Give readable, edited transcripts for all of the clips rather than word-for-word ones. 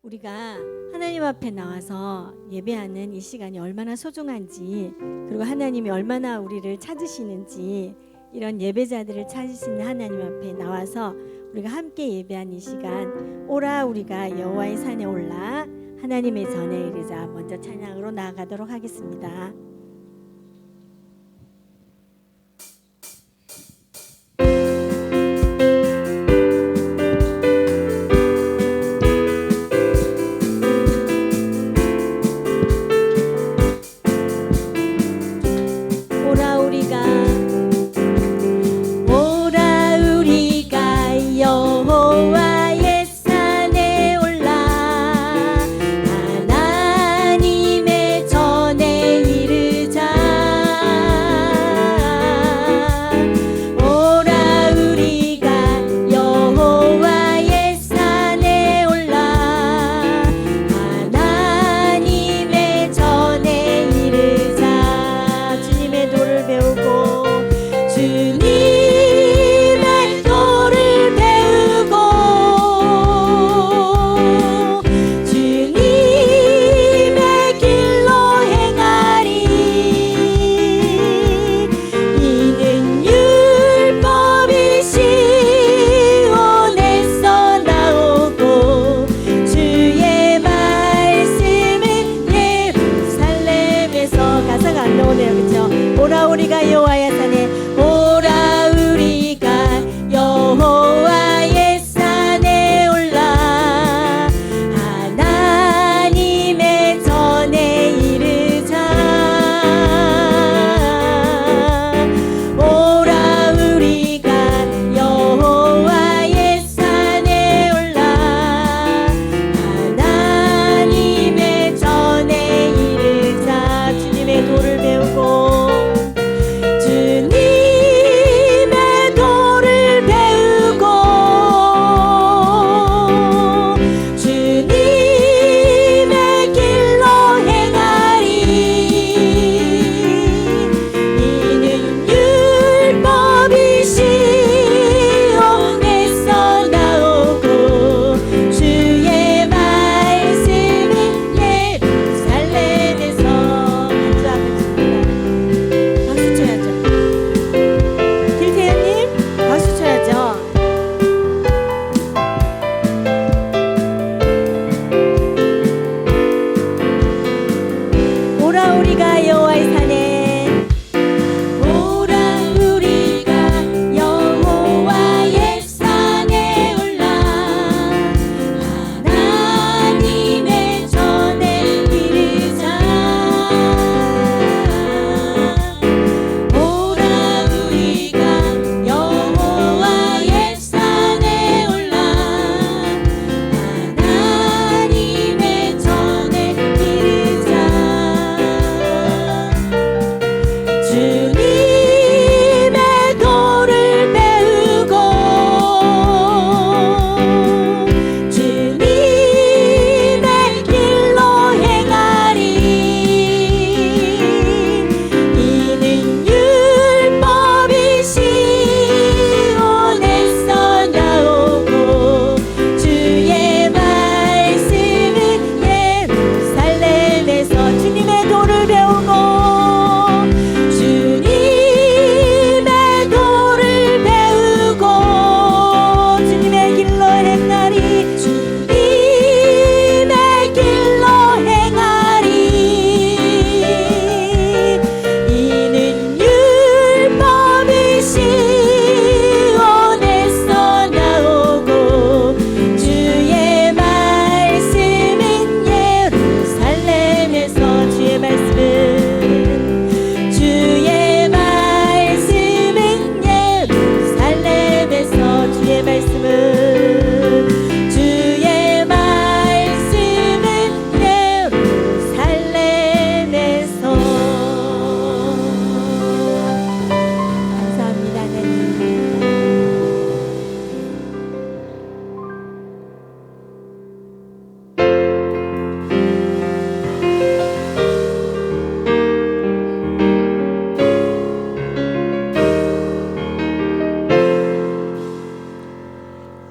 우리가 하나님 앞에 나와서 예배하는 이 시간이 얼마나 소중한지, 그리고 하나님이 얼마나 우리를 찾으시는지, 이런 예배자들을 찾으시는 하나님 앞에 나와서 우리가 함께 예배한 이 시간, 오라 우리가 여호와의 산에 올라 하나님의 전에 이르자, 먼저 찬양으로 나아가도록 하겠습니다.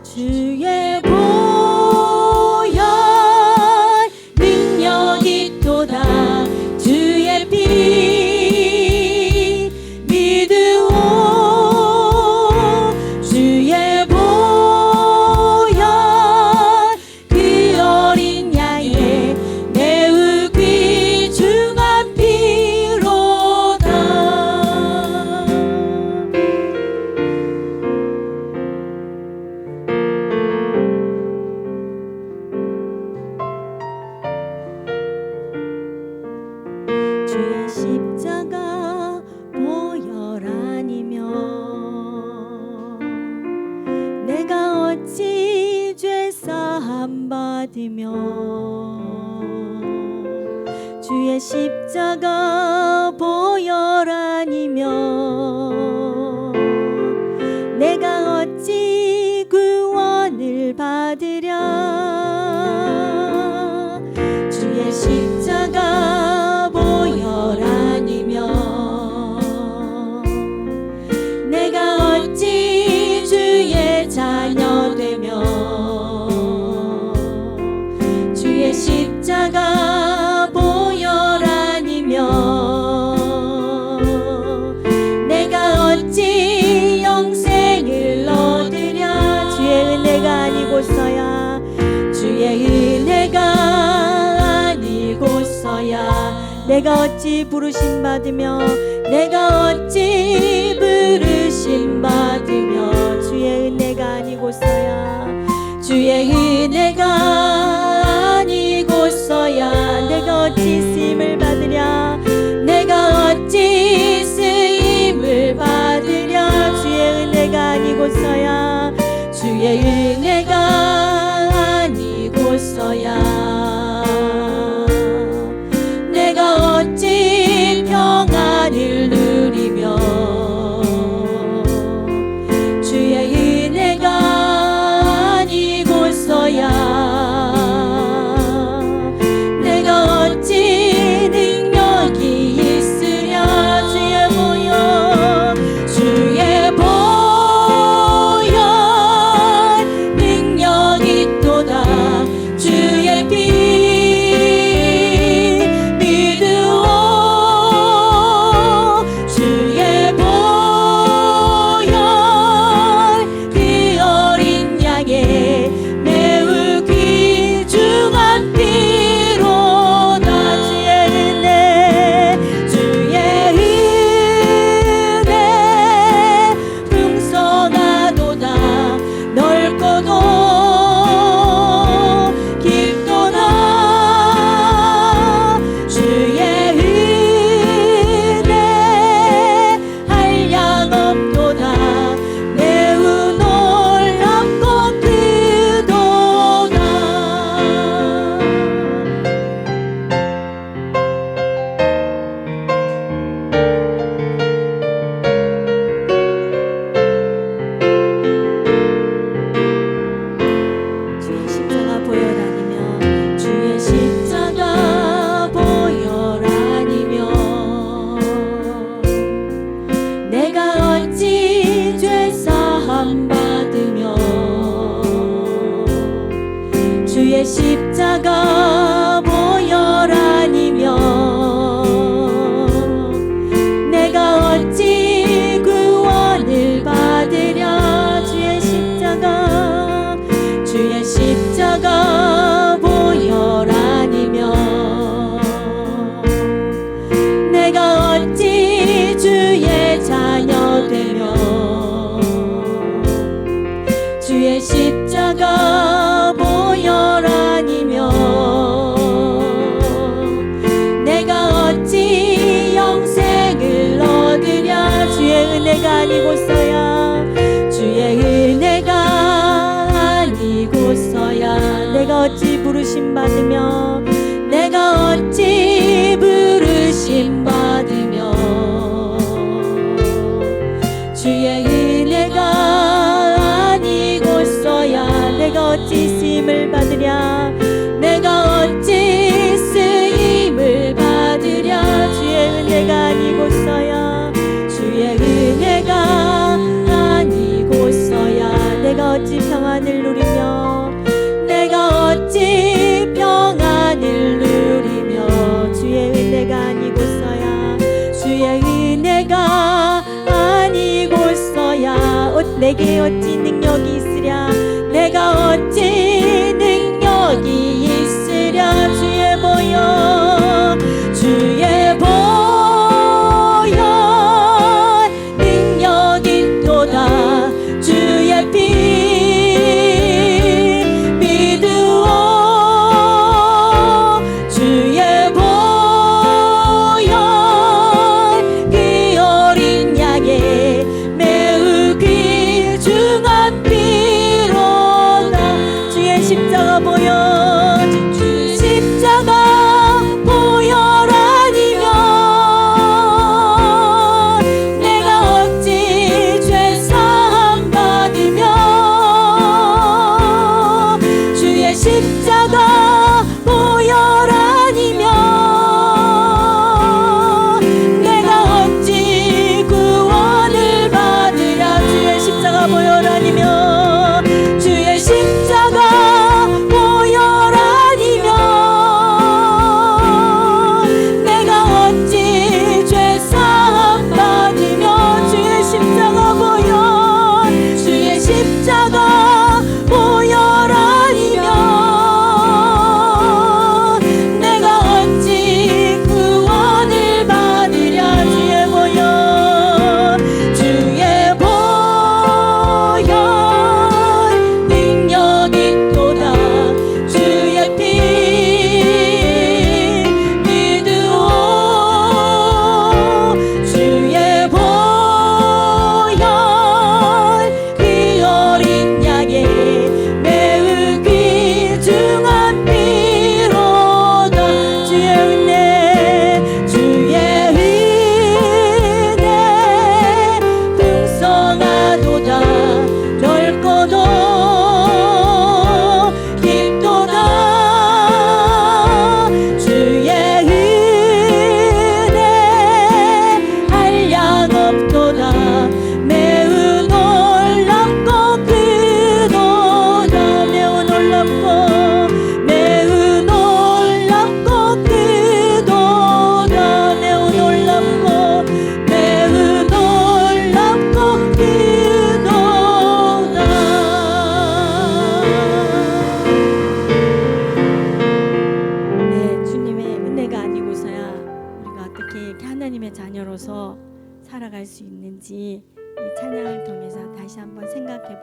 주의 보혈 어찌 죄사함 받으며 주의 십자가 보혈 아니며 내가 어찌 구원을 받으랴. 주의 십자가 보혈 아니며 내가 어찌 주의 자녀 되며 주의 십자가 보혈 아니며 내가 어찌 영생을 얻으랴. 주의 은혜가 아니고서야 주의 은혜가 아니고서야 내가 어찌 부르심 받으며 내가 어찌 부르심 받으며 주의 은혜가 아니고서야 주의 은혜가 아니고서야 내가 어찌 쓰임을 받으랴. 내가 어찌 쓰임을 받으랴. 주의 은혜가 아니고서야 주의 은혜가 아니고서야 내가 어찌 평안을 누리며 주의 은혜가 아니고서야 내가 어찌 능력이 있으랴. 주의 보혈 주의 보혈 능력이 있도다. 주의 피 믿으오. 주의 보혈 그 어린 양의 매우 귀중한 피로다. 주의 은혜 주의 은혜 풍성하도다. 넓고도 깊도다. 주의 은혜 한량없도다. 매우 놀랍고 크도다. 주의 십자가 보혈 아니며 주의 십자가 보혈 아니며 내가 어찌 죄사함 받으며 주의 십자가 보혈 아니며 내가 어찌 구원을 받으랴. 주의 십자가 주의 십자가 보혈 아니며 내가 어찌 주의 자녀 되며 주의 십자가 보혈 아니며 내가 어찌 영생을 얻으랴. 주의 은혜가 아니고서야 주의 은혜가 아니고서야 내가 어찌 부르심 받으며 내가 어찌 부르심 받으며 주의 은혜가 아니고서야 내가 어찌 쓰임을 받으랴. 내가 어찌 쓰임을 받으랴. 주의 은혜가 아니고서야 주의 은혜가 아니고서야 내가 어찌 평안을 누리며 내가 어찌 평안을 누리며 주의 은혜가 아니고서야 주의 은혜가 아니고서야 내게 어찌 능력이 있으랴. 내가 어찌 능력이 있으랴. 주의 보혈 주의 보혈 능력이 있도다. 주의 피 믿으오. 주의 보혈 그 어린 양의 매우 귀중한 피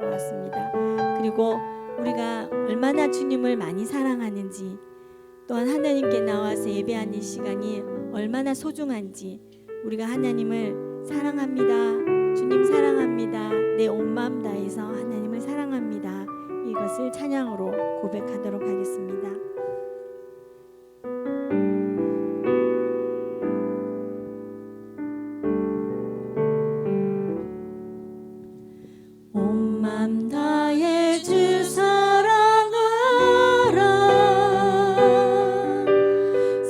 보았습니다. 그리고 우리가 얼마나 주님을 많이 사랑하는지, 또한 하나님께 나와서 예배하는 시간이 얼마나 소중한지, 우리가 하나님을 사랑합니다, 주님 사랑합니다, 내 온 마음 다해서 하나님을 사랑합니다, 이것을 찬양으로 고백하도록 하겠습니다. 온 마음 다해 주 사랑하라,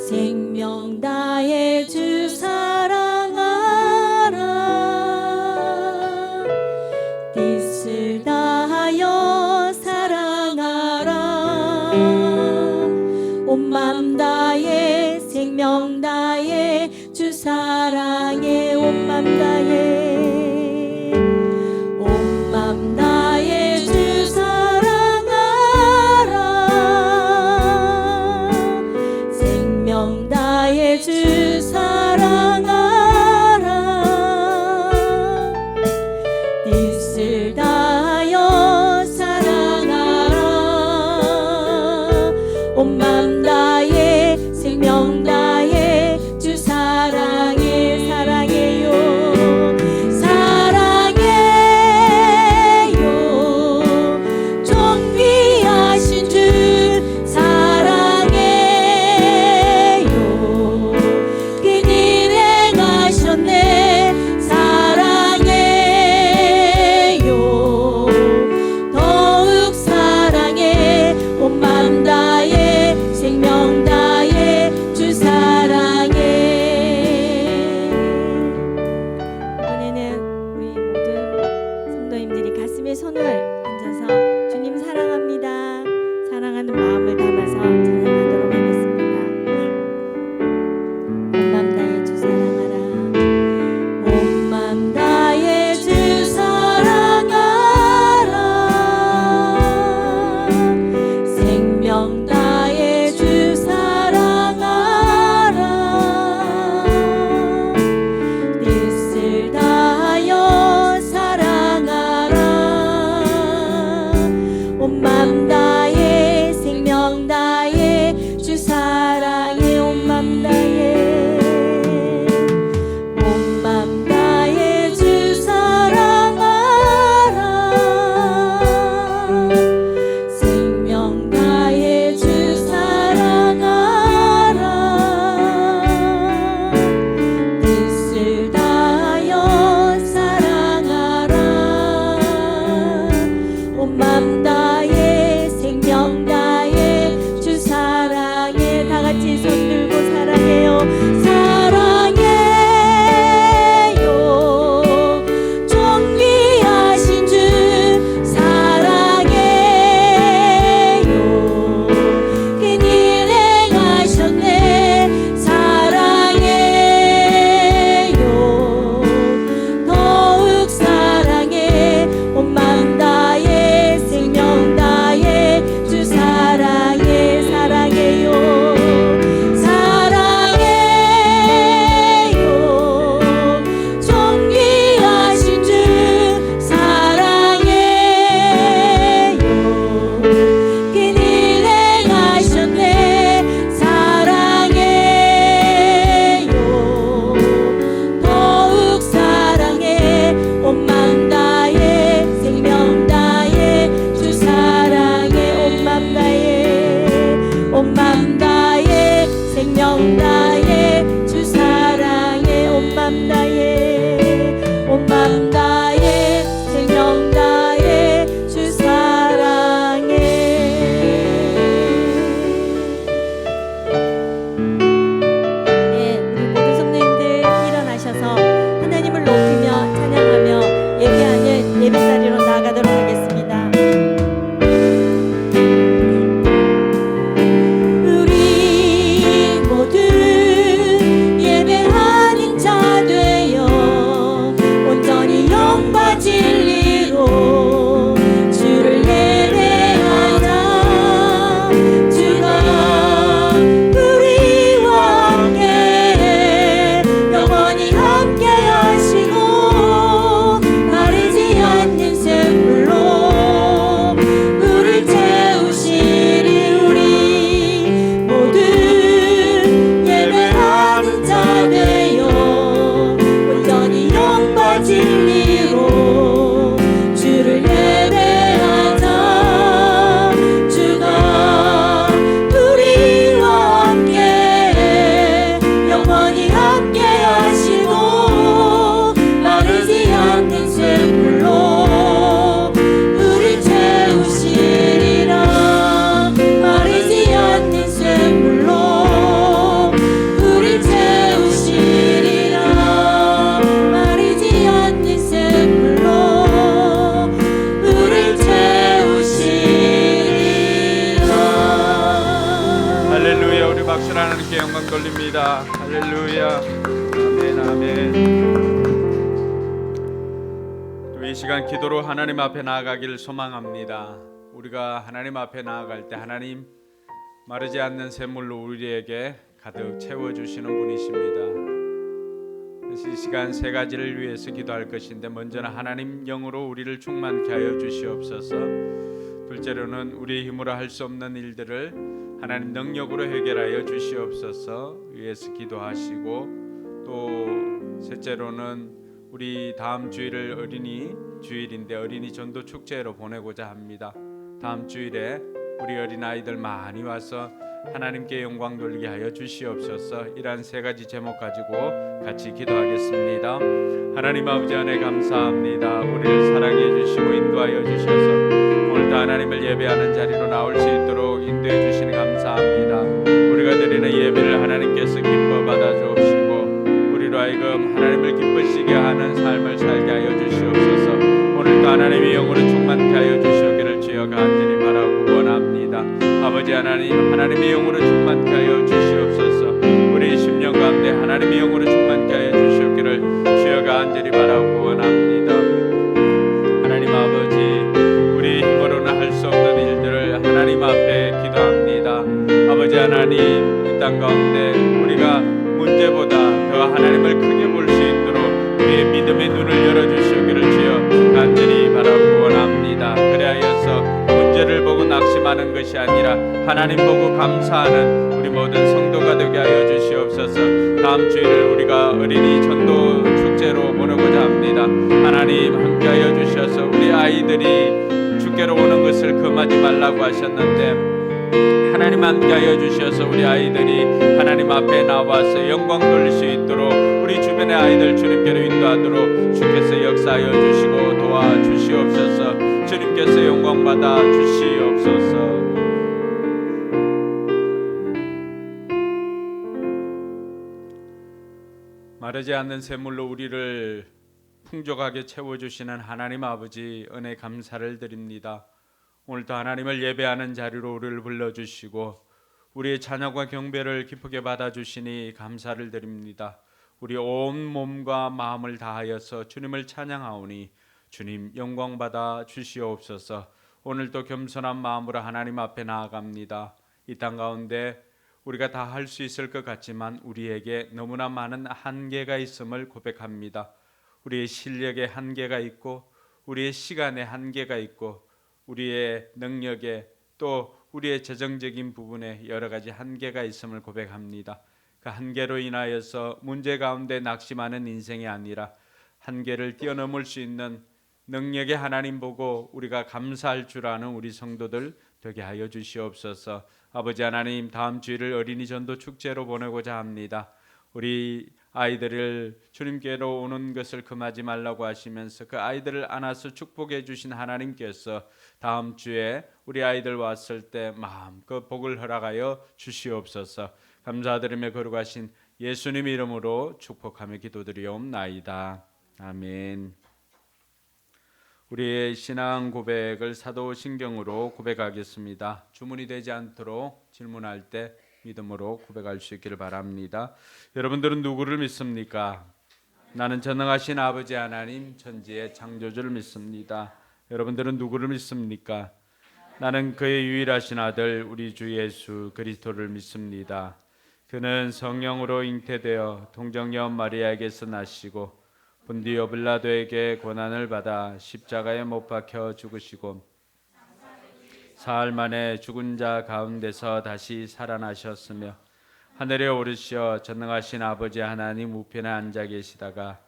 생명 다해 주 사랑하라, 뜻을 다하여 사랑하라, 돌립니다. 할렐루야. 아멘 아멘. 또 이 시간 기도로 하나님 앞에 나아가기를 소망합니다. 우리가 하나님 앞에 나아갈 때 하나님 마르지 않는 샘물로 우리에게 가득 채워주시는 분이십니다. 그래서 이 시간 세 가지를 위해서 기도할 것인데, 먼저는 하나님 영으로 우리를 충만케 하여 주시옵소서. 둘째로는 우리의 힘으로 할 수 없는 일들을 하나님 능력으로 해결하여 주시옵소서 위해서 기도하시고, 또 셋째로는 우리 다음 주일을 어린이 주일인데 어린이 전도 축제로 보내고자 합니다. 다음 주일에 우리 어린아이들 많이 와서 하나님께 영광 돌리게 하여 주시옵소서. 이러한 세 가지 제목 가지고 같이 기도하겠습니다. 하나님 아버지 안에 감사합니다. 우리를 사랑해 주시고 인도하여 주셔서 오늘도 하나님을 예배하는 자리로 나올 수 있도록 인도해 주시니 감사합니다. 우리가 드리는 예배를 하나님께서 기뻐 받아 주시고 우리로 하여금 하나님을 기쁘시게 하는 삶을 살게 하여 주시옵소서. 오늘도 하나님의 영으로 충만케 하여 주시기를 주여 간절히 바라고 원합니다. 아버지 하나님, 하나님의 영으로 충만케 하여 주시옵소서. 우리 심령 가운데 하나님의 영으로 충만케 하여 주시기를 주여 간절히 바라고 원합니다. 하나님 아버지, 우리 힘으로는 할 수 없는 일들을 하나님 앞에 기도합니다. 아버지 하나님, 이 땅 가운데 우리가 문제보다 더 하나님을 크게 볼 수 있도록 우리의 믿음의 눈을 열어주시기를 주여 간절히 바라고 원합니다. 그리하여서 문제를 보고 낙심하는 것이 아니라 하나님 보고 감사하는 우리 모든 성도가 되게 하여 주시옵소서. 다음 주일을 우리가 어린이 전도 축제로 보내고자 합니다. 하나님 함께하여 주셔서 우리 아이들이 주께로 오는 것을 금하지 말라고 하셨는데, 하나님 함께하여 주셔서 우리 아이들이 하나님 앞에 나와서 영광 돌릴 수 있도록 우리 주변의 아이들 주님께로 인도하도록 주께서 역사하여 주시고 도와주시옵소서. 주님께서 영광 받아 주시옵소서. 마르지 않는 샘물로 우리를 풍족하게 채워주시는 하나님 아버지 은혜 감사를 드립니다. 오늘도 하나님을 예배하는 자리로 우리를 불러주시고 우리의 찬양과 경배를 기쁘게 받아주시니 감사를 드립니다. 우리 온 몸과 마음을 다하여서 주님을 찬양하오니 주님 영광 받아 주시옵소서. 오늘도 겸손한 마음으로 하나님 앞에 나아갑니다. 이 땅 가운데 우리가 다 할 수 있을 것 같지만 우리에게 너무나 많은 한계가 있음을 고백합니다. 우리의 실력에 한계가 있고 우리의 시간에 한계가 있고 우리의 능력에 또 우리의 재정적인 부분에 여러 가지 한계가 있음을 고백합니다. 그 한계로 인하여서 문제 가운데 낙심하는 인생이 아니라 한계를 뛰어넘을 수 있는 능력의 하나님 보고 우리가 감사할 줄 아는 우리 성도들 되게 하여 주시옵소서. 아버지 하나님, 다음 주일을 어린이 전도 축제로 보내고자 합니다. 우리 아이들을 주님께로 오는 것을 금하지 말라고 하시면서 그 아이들을 안아서 축복해 주신 하나님께서 다음 주에 우리 아이들 왔을 때 마음껏 복을 허락하여 주시옵소서. 감사드리며 거룩하신 예수님 이름으로 축복하며 기도드리옵나이다. 아멘. 우리의 신앙 고백을 사도신경으로 고백하겠습니다. 주문이 되지 않도록 질문할 때 믿음으로 고백할 수 있기를 바랍니다. 여러분들은 누구를 믿습니까? 나는 전능하신 아버지 하나님 천지의 창조주를 믿습니다. 여러분들은 누구를 믿습니까? 나는 그의 유일하신 아들 우리 주 예수 그리스도를 믿습니다. 그는 성령으로 잉태되어 동정녀 마리아에게서 나시고 본디오 빌라도에게 고난을 받아 십자가에 못 박혀 죽으시고 사흘 만에 죽은 자 가운데서 다시 살아나셨으며 하늘에 오르시어 전능하신 아버지 하나님 우편에 앉아 계시다가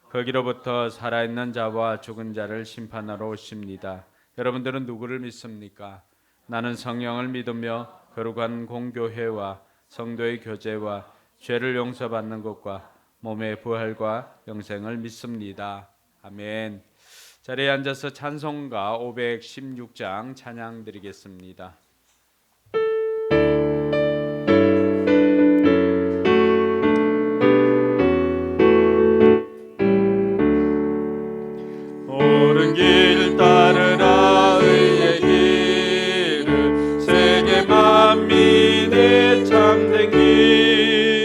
거기로부터 살아있는 자와 죽은 자를 심판하러 오십니다. 여러분들은 누구를 믿습니까? 나는 성령을 믿으며 거룩한 공교회와 성도의 교제와 죄를 용서받는 것과 몸의 부활과 영생을 믿습니다. 아멘. 자리에 앉아서 찬송가 516장 찬양 드리겠습니다. 옳은 길 따르라 의의 길을 세계 만민의 참된 길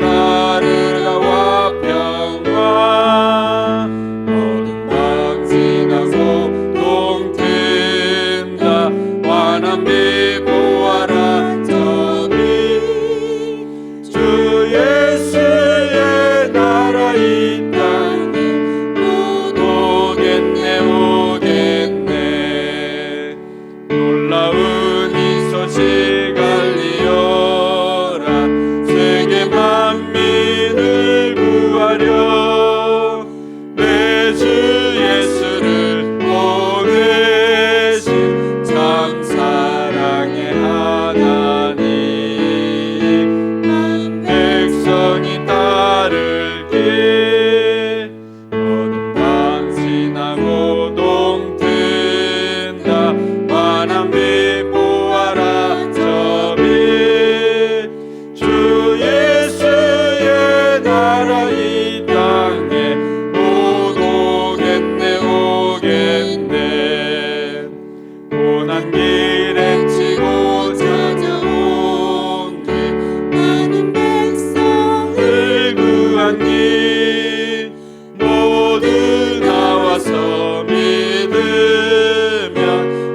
따르가와 평화 모든 밤 지나고 동튼다 환한 빛 보아라 저기 주 예수의 나라 이 땅에 오겠네 오겠네 놀라운 이 소식 알리어라 세계 만민을 구하려 내 주 예수를 보내신 참 사랑의 하나님 백성이 따르길 모든 밤 지나고 동튼다 환한 빛 보아라 저 빛 주 예수의 나라 이 땅에 오겠네 오겠네 고난 길에 치고 찾아온 길 많은 백성을 구한 길 모두 나와서 믿으면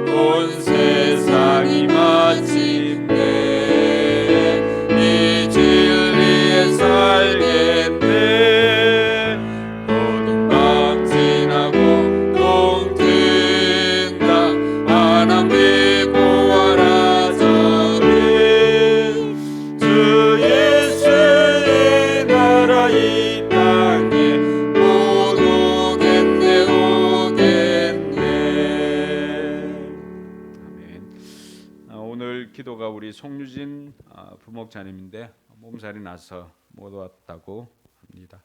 온 세상이 마침내 이 진리에 살겠네 모든 밤 지나고 동튼다 환한 빛 보아라 저기 주 예수의 나라 이 땅에 오겠네 오겠네. 아멘. 오늘 기도가 우리 송유진 부목자님인데 몸살이 나서 못 왔다고 합니다.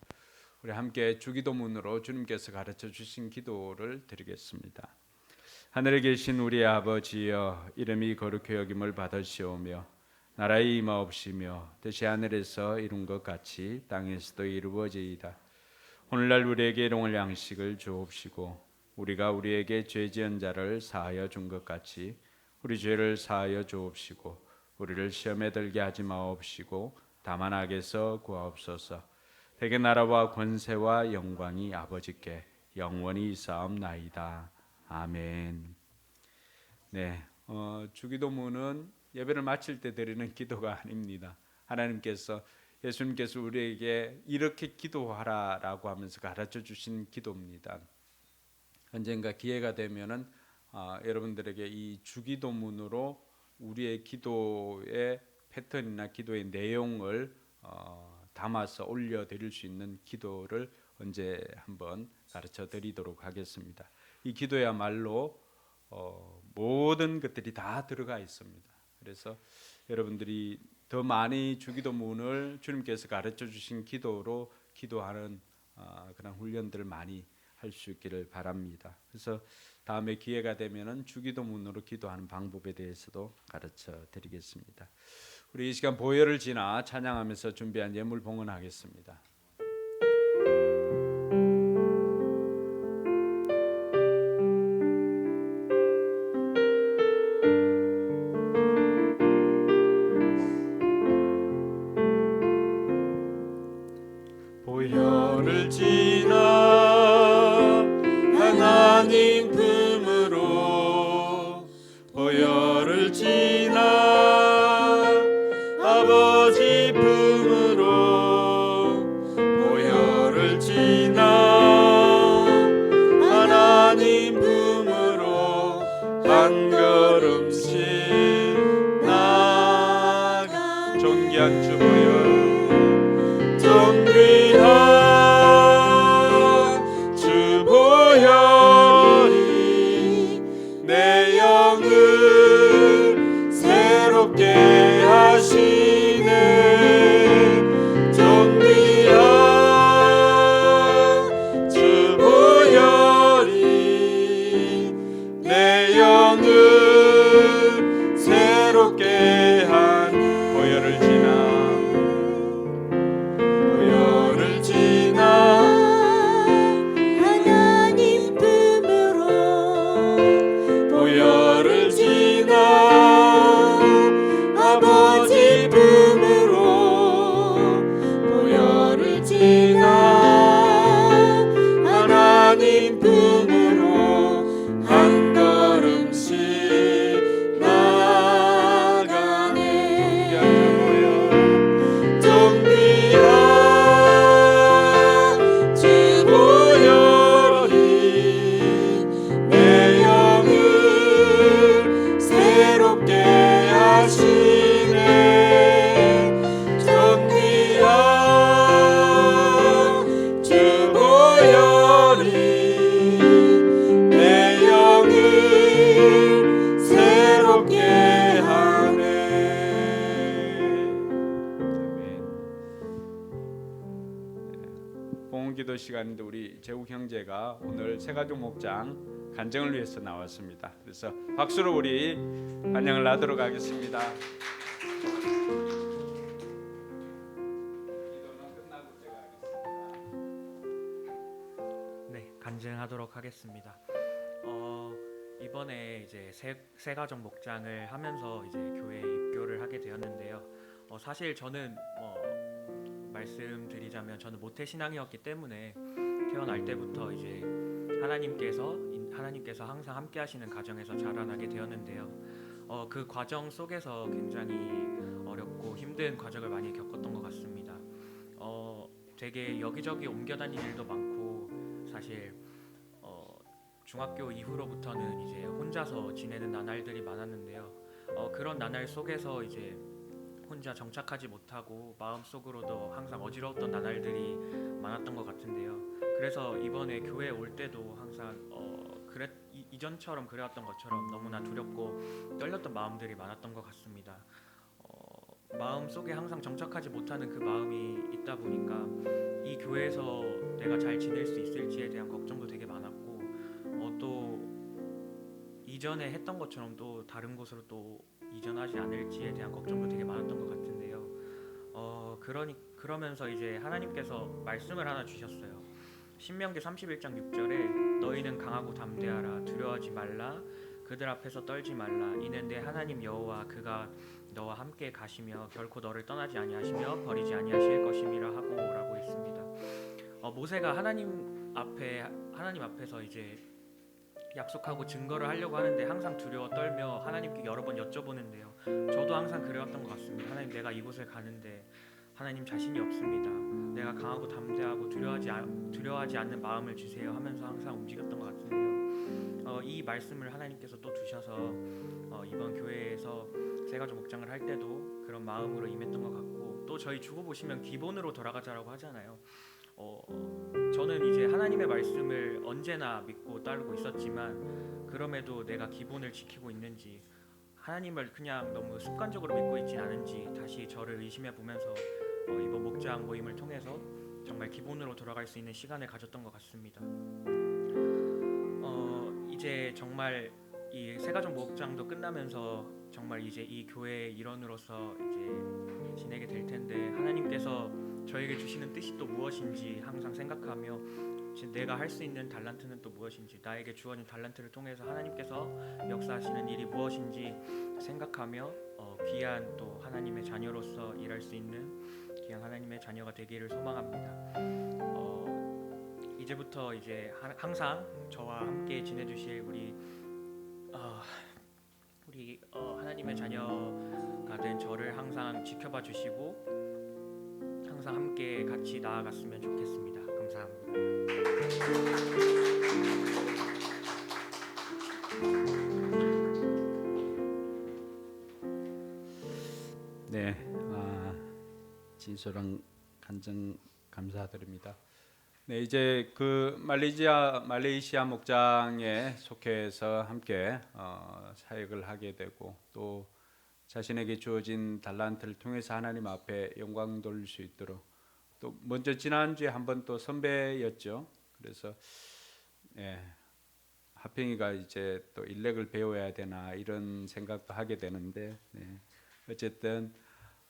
우리 함께 주기도문으로 주님께서 가르쳐 주신 기도를 드리겠습니다. 하늘에 계신 우리 아버지여 이름이 거룩히 여김을 받으시오며 나라의 임하옵시며 뜻이 하늘에서 이룬 것 같이 땅에서도 이루어지이다. 오늘날 우리에게 일용할 양식을 주옵시고 우리가 우리에게 죄 지은 자를 사하여 준 것 같이 우리 죄를 사하여 주옵시고 우리를 시험에 들게 하지 마옵시고 다만 악에서 구하옵소서. 대개 나라와 권세와 영광이 아버지께 영원히 있사옵나이다. 아멘. 네, 주기도문은 예배를 마칠 때 드리는 기도가 아닙니다. 하나님께서 예수님께서 우리에게 이렇게 기도하라라고 하면서 가르쳐 주신 기도입니다. 언젠가 기회가 되면은 여러분들에게 이 주기도문으로 우리의 기도의 패턴이나 기도의 내용을 담아서 올려드릴 수 있는 기도를 언제 한번 가르쳐 드리도록 하겠습니다. 이 기도야말로 모든 것들이 다 들어가 있습니다. 그래서 여러분들이 더 많이 주기도문을 주님께서 가르쳐 주신 기도로 기도하는 그런 훈련들을 많이 할 수 있기를 바랍니다. 그래서 다음에 기회가 되면은 주기도문으로 기도하는 방법에 대해서도 가르쳐 드리겠습니다. 우리 이 시간 보혈을 지나 찬양하면서 준비한 예물 봉헌하겠습니다. 보혈을 지나 하나님 품으로 보혈을 지나 아버지 품으로 보혈을 지나 하나님 품으로 한 걸음씩 나가 존귀한 주 보혈 존귀한 봉헌기도 시간인데 우리 재욱 형제가 오늘 새가족 목장 간증을 위해서 나왔습니다. 그래서 박수로 우리 환영을 하도록 하겠습니다. 네, 간증하도록 하겠습니다. 이번에 이제 새가족 목장을 하면서 이제 교회에 입교를 하게 되었는데요. 사실 저는 말씀드리자면 저는 모태 신앙이었기 때문에 태어날 때부터 이제 하나님께서 항상 함께하시는 가정에서 자라나게 되었는데요. 그 과정 속에서 굉장히 어렵고 힘든 과정을 많이 겪었던 것 같습니다. 되게 여기저기 옮겨 다닐 일도 많고 사실 중학교 이후로부터는 이제 혼자서 지내는 나날들이 많았는데요. 그런 나날 속에서 이제 혼자 정착하지 못하고 마음속으로도 항상 어지러웠던 나날들이 많았던 것 같은데요. 그래서 이번에 교회에 올 때도 항상 이전처럼 그래왔던 것처럼 너무나 두렵고 떨렸던 마음들이 많았던 것 같습니다. 마음속에 항상 정착하지 못하는 그 마음이 있다 보니까 이 교회에서 내가 잘 지낼 수 있을지에 대한 걱정도 되게 많았고 또 이전에 했던 것처럼 또 다른 곳으로 또 이전하지 않을지에 대한 걱정도 되게 많았던 것 같은데요. 그러면서 이제 하나님께서 말씀을 하나 주셨어요. 신명기 31장 6절에 너희는 강하고 담대하라 두려워하지 말라 그들 앞에서 떨지 말라 이는 내 하나님 여호와 그가 너와 함께 가시며 결코 너를 떠나지 아니하시며 버리지 아니하실 것임이라 하고라고 있습니다. 모세가 하나님 앞에서 이제 약속하고 증거를 하려고 하는데 항상 두려워 떨며 하나님께 여러 번 여쭤보는데요. 저도 항상 그래왔던 것 같습니다. 하나님, 내가 이곳에 가는데 하나님 자신이 없습니다. 내가 강하고 담대하고 두려워하지 않는 마음을 주세요 하면서 항상 움직였던 것 같은데요. 이 말씀을 하나님께서 또 주셔서 이번 교회에서 새가족 목장을 할 때도 그런 마음으로 임했던 것 같고 또 저희 주보 보시면 기본으로 돌아가자라고 하잖아요. 저는 이제 하나님의 말씀을 언제나 믿고 따르고 있었지만 그럼에도 내가 기본을 지키고 있는지 하나님을 그냥 너무 습관적으로 믿고 있지 않은지 다시 저를 의심해 보면서 이번 목장 모임을 통해서 정말 기본으로 돌아갈 수 있는 시간을 가졌던 것 같습니다. 이제 정말 이 새가족 목장도 끝나면서 정말 이제 이 교회의 일원으로서 이제 지내게 될 텐데 하나님께서 저에게 주시는 뜻이 또 무엇인지 항상 생각하며 내가 할 수 있는 달란트는 또 무엇인지 나에게 주어진 달란트를 통해서 하나님께서 역사하시는 일이 무엇인지 생각하며 귀한 또 하나님의 자녀로서 일할 수 있는 귀한 하나님의 자녀가 되기를 소망합니다. 이제부터 이제 항상 저와 함께 지내주실 우리 하나님의 자녀가 된 저를 항상 지켜봐 주시고 항상 함께 같이 나아갔으면 좋겠습니다. 감사합니다. 네, 진솔한 간증 감사드립니다. 네, 이제 그 말레이시아 목장에 속해서 함께 사역을 하게 되고 또 자신에게 주어진 달란트를 통해서 하나님 앞에 영광 돌릴 수 있도록 또 먼저 지난주에 한번 또 선배였죠. 그래서 하평이가 이제 또 일렉을 배워야 되나 이런 생각도 하게 되는데 어쨌든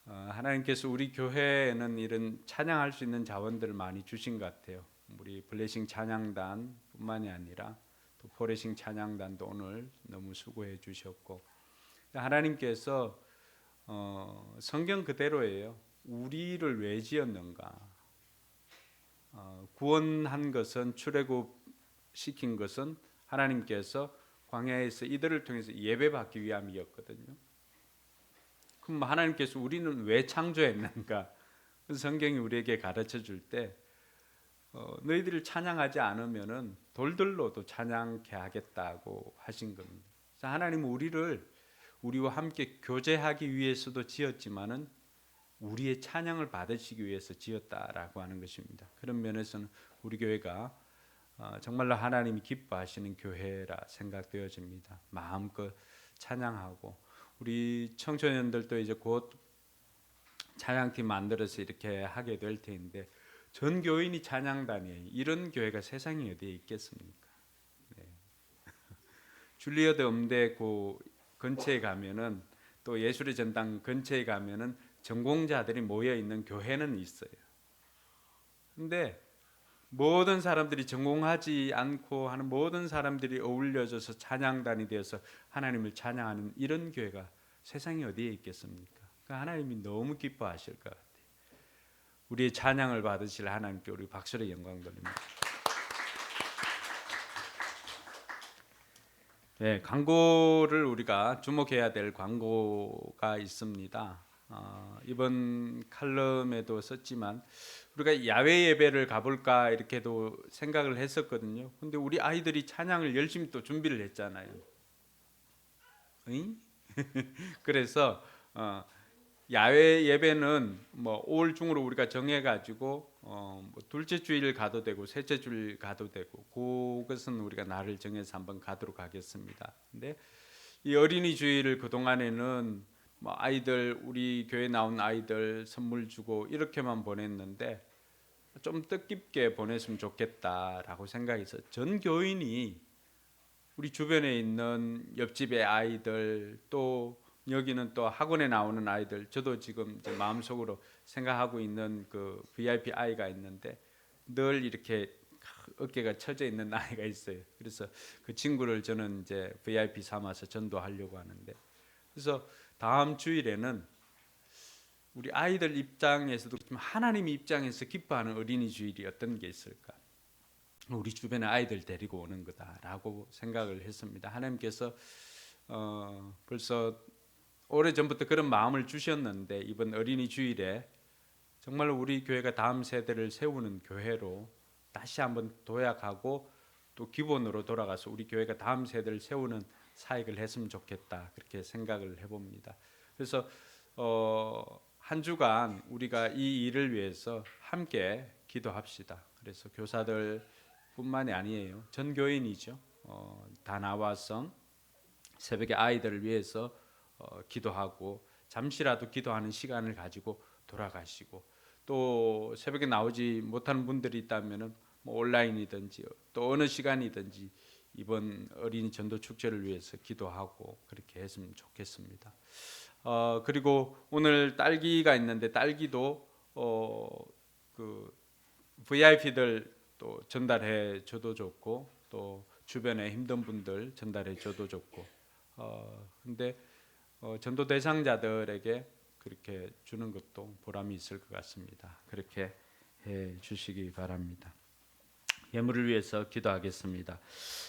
하나님께서 우리 교회에는 이런 찬양할 수 있는 자원들을 많이 주신 것 같아요. 우리 블레싱 찬양단 뿐만이 아니라 또 포레싱 찬양단도 오늘 너무 수고해 주셨고 하나님께서 성경 그대로예요. 우리를 왜 지었는가? 구원한 것은 출애굽시킨 것은 하나님께서 광야에서 이들을 통해서 예배받기 위함이었거든요. 그럼 하나님께서 우리는 왜 창조했는가? 성경이 우리에게 가르쳐 줄 때 너희들을 찬양하지 않으면은 돌들로도 찬양케 하겠다고 하신 겁니다. 그래서 하나님은 우리와 함께 교제하기 위해서도 지었지만은 우리의 찬양을 받으시기 위해서 지었다라고 하는 것입니다. 그런 면에서는 우리 교회가 정말로 하나님이 기뻐하시는 교회라 생각되어집니다. 마음껏 찬양하고 우리 청소년들도 이제 곧 찬양팀 만들어서 이렇게 하게 될 텐데 전 교인이 찬양단이에요. 이런 교회가 세상에 어디에 있겠습니까? 네. 줄리어드 음대 그 근처에 가면은 또 예술의 전당 근처에 가면은 전공자들이 모여 있는 교회는 있어요. 근데 모든 사람들이 전공하지 않고 하는 모든 사람들이 어울려져서 찬양단이 되어서 하나님을 찬양하는 이런 교회가 세상에 어디에 있겠습니까? 그러니까 하나님이 너무 기뻐하실 것 같아요. 우리의 찬양을 받으실 하나님께 우리 박수로 영광 돌립니다. 네, 광고를 우리가 주목해야 될 광고가 있습니다. 이번 칼럼에도 썼지만 우리가 야외 예배를 가볼까 이렇게도 생각을 했었거든요. 근데 우리 아이들이 찬양을 열심히 또 준비를 했잖아요. 응? 그래서 야외 예배는 뭐 5월 중으로 우리가 정해가지고 뭐 둘째 주일 가도 되고 셋째 주일 가도 되고 그것은 우리가 날을 정해서 한번 가도록 하겠습니다. 근데 이 어린이 주일을 그 동안에는 뭐 아이들 우리 교회 나온 아이들 선물 주고 이렇게만 보냈는데 좀 뜻깊게 보냈으면 좋겠다라고 생각해서 전 교인이 우리 주변에 있는 옆집의 아이들 또 여기는 또 학원에 나오는 아이들 저도 지금 이제 마음속으로 생각하고 있는 그 VIP 아이가 있는데 늘 이렇게 어깨가 처져 있는 아이가 있어요. 그래서 그 친구를 저는 이제 VIP 삼아서 전도하려고 하는데 그래서 다음 주일에는 우리 아이들 입장에서도 하나님 입장에서 기뻐하는 어린이 주일이 어떤 게 있을까? 우리 주변에 아이들 데리고 오는 거다라고 생각을 했습니다. 하나님께서 벌써 오래전부터 그런 마음을 주셨는데 이번 어린이 주일에 정말 우리 교회가 다음 세대를 세우는 교회로 다시 한번 도약하고 또 기본으로 돌아가서 우리 교회가 다음 세대를 세우는 사역을 했으면 좋겠다 그렇게 생각을 해봅니다. 그래서 한 주간 우리가 이 일을 위해서 함께 기도합시다. 그래서 교사들 뿐만이 아니에요. 전 교인이죠. 다 나와서 새벽에 아이들을 위해서 기도하고 잠시라도 기도하는 시간을 가지고 돌아가시고 또 새벽에 나오지 못하는 분들이 있다면은 뭐 온라인이든지 또 어느 시간이든지 이번 어린이 전도 축제를 위해서 기도하고 그렇게 했으면 좋겠습니다. 그리고 오늘 딸기가 있는데 딸기도 그 VIP들 또 전달해 줘도 좋고 또 주변에 힘든 분들 전달해 줘도 좋고 근데 전도 대상자들에게 그렇게 주는 것도 보람이 있을 것 같습니다. 그렇게 해 주시기 바랍니다. 예물을 위해서 기도하겠습니다.